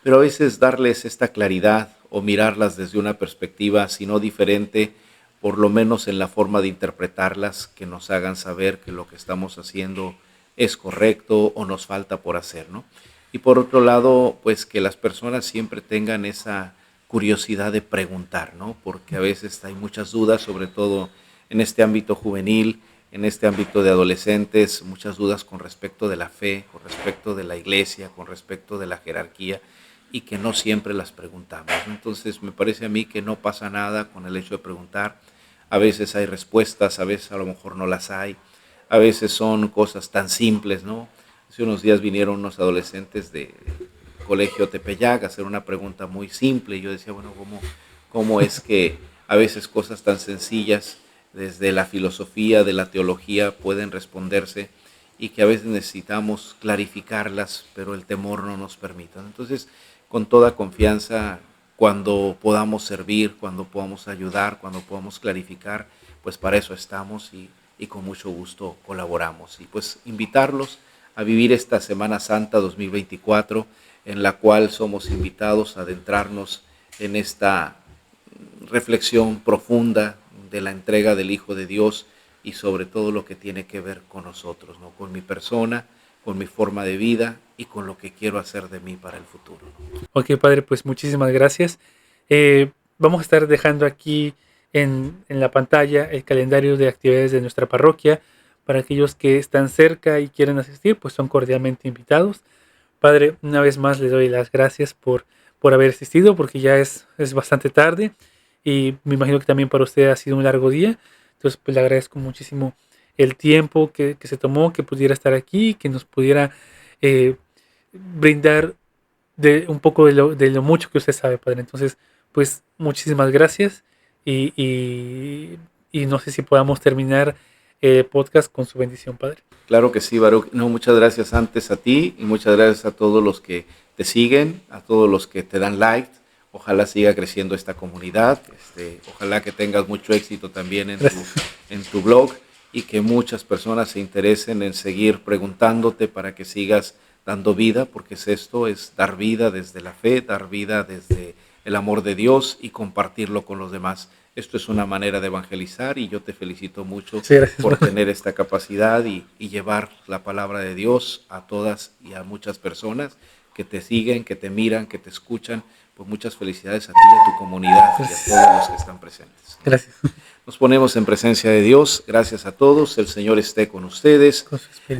pero a veces darles esta claridad o mirarlas desde una perspectiva, si no diferente, por lo menos en la forma de interpretarlas, que nos hagan saber que lo que estamos haciendo es correcto o nos falta por hacer, ¿no? Y por otro lado, pues que las personas siempre tengan esa curiosidad de preguntar, ¿no? Porque a veces hay muchas dudas, sobre todo en este ámbito juvenil, en este ámbito de adolescentes, muchas dudas con respecto de la fe, con respecto de la iglesia, con respecto de la jerarquía, y que no siempre las preguntamos, ¿no? Entonces me parece a mí que no pasa nada con el hecho de preguntar. A veces hay respuestas, a veces a lo mejor no las hay, a veces son cosas tan simples, ¿no? Hace unos días vinieron unos adolescentes de Colegio Tepeyac a hacer una pregunta muy simple y yo decía, bueno, ¿cómo es que a veces cosas tan sencillas desde la filosofía, de la teología pueden responderse y que a veces necesitamos clarificarlas, pero el temor no nos permite. Entonces, con toda confianza, cuando podamos servir, cuando podamos ayudar, cuando podamos clarificar, pues para eso estamos y con mucho gusto colaboramos. Y pues invitarlos a vivir esta Semana Santa 2024, en la cual somos invitados a adentrarnos en esta reflexión profunda de la entrega del Hijo de Dios y sobre todo lo que tiene que ver con nosotros, ¿no? Con mi persona, con mi forma de vida y con lo que quiero hacer de mí para el futuro. Ok, padre, pues muchísimas gracias. Vamos a estar dejando aquí en la pantalla el calendario de actividades de nuestra parroquia. Para aquellos que están cerca y quieren asistir, pues son cordialmente invitados. Padre, una vez más le doy las gracias por haber asistido, porque ya es bastante tarde y me imagino que también para usted ha sido un largo día. Entonces, pues le agradezco muchísimo el tiempo que se tomó, que pudiera estar aquí, que nos pudiera brindar un poco de lo mucho que usted sabe, Padre. Entonces, pues muchísimas gracias y no sé si podamos terminar el podcast con su bendición, Padre. Claro que sí, Baruch. No, muchas gracias antes a ti y muchas gracias a todos los que te siguen, a todos los que te dan like. Ojalá siga creciendo esta comunidad. Ojalá que tengas mucho éxito también en tu blog y que muchas personas se interesen en seguir preguntándote para que sigas dando vida, porque es dar vida desde la fe, dar vida desde el amor de Dios y compartirlo con los demás. Esto es una manera de evangelizar y yo te felicito mucho por tener esta capacidad y llevar la palabra de Dios a todas y a muchas personas que te siguen, que te miran, que te escuchan. Pues muchas felicidades a ti y a tu comunidad y a todos los que están presentes. Gracias. Nos ponemos en presencia de Dios. Gracias a todos. El Señor esté con ustedes.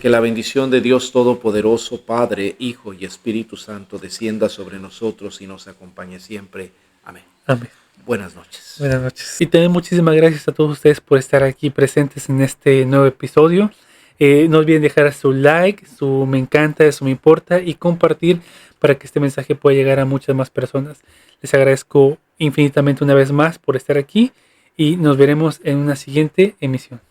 Que la bendición de Dios Todopoderoso, Padre, Hijo y Espíritu Santo descienda sobre nosotros y nos acompañe siempre. Amén. Amén. Buenas noches. Buenas noches. Y también muchísimas gracias a todos ustedes por estar aquí presentes en este nuevo episodio. No olviden dejar su like, su me encanta, su me importa y compartir para que este mensaje pueda llegar a muchas más personas. Les agradezco infinitamente una vez más por estar aquí y nos veremos en una siguiente emisión.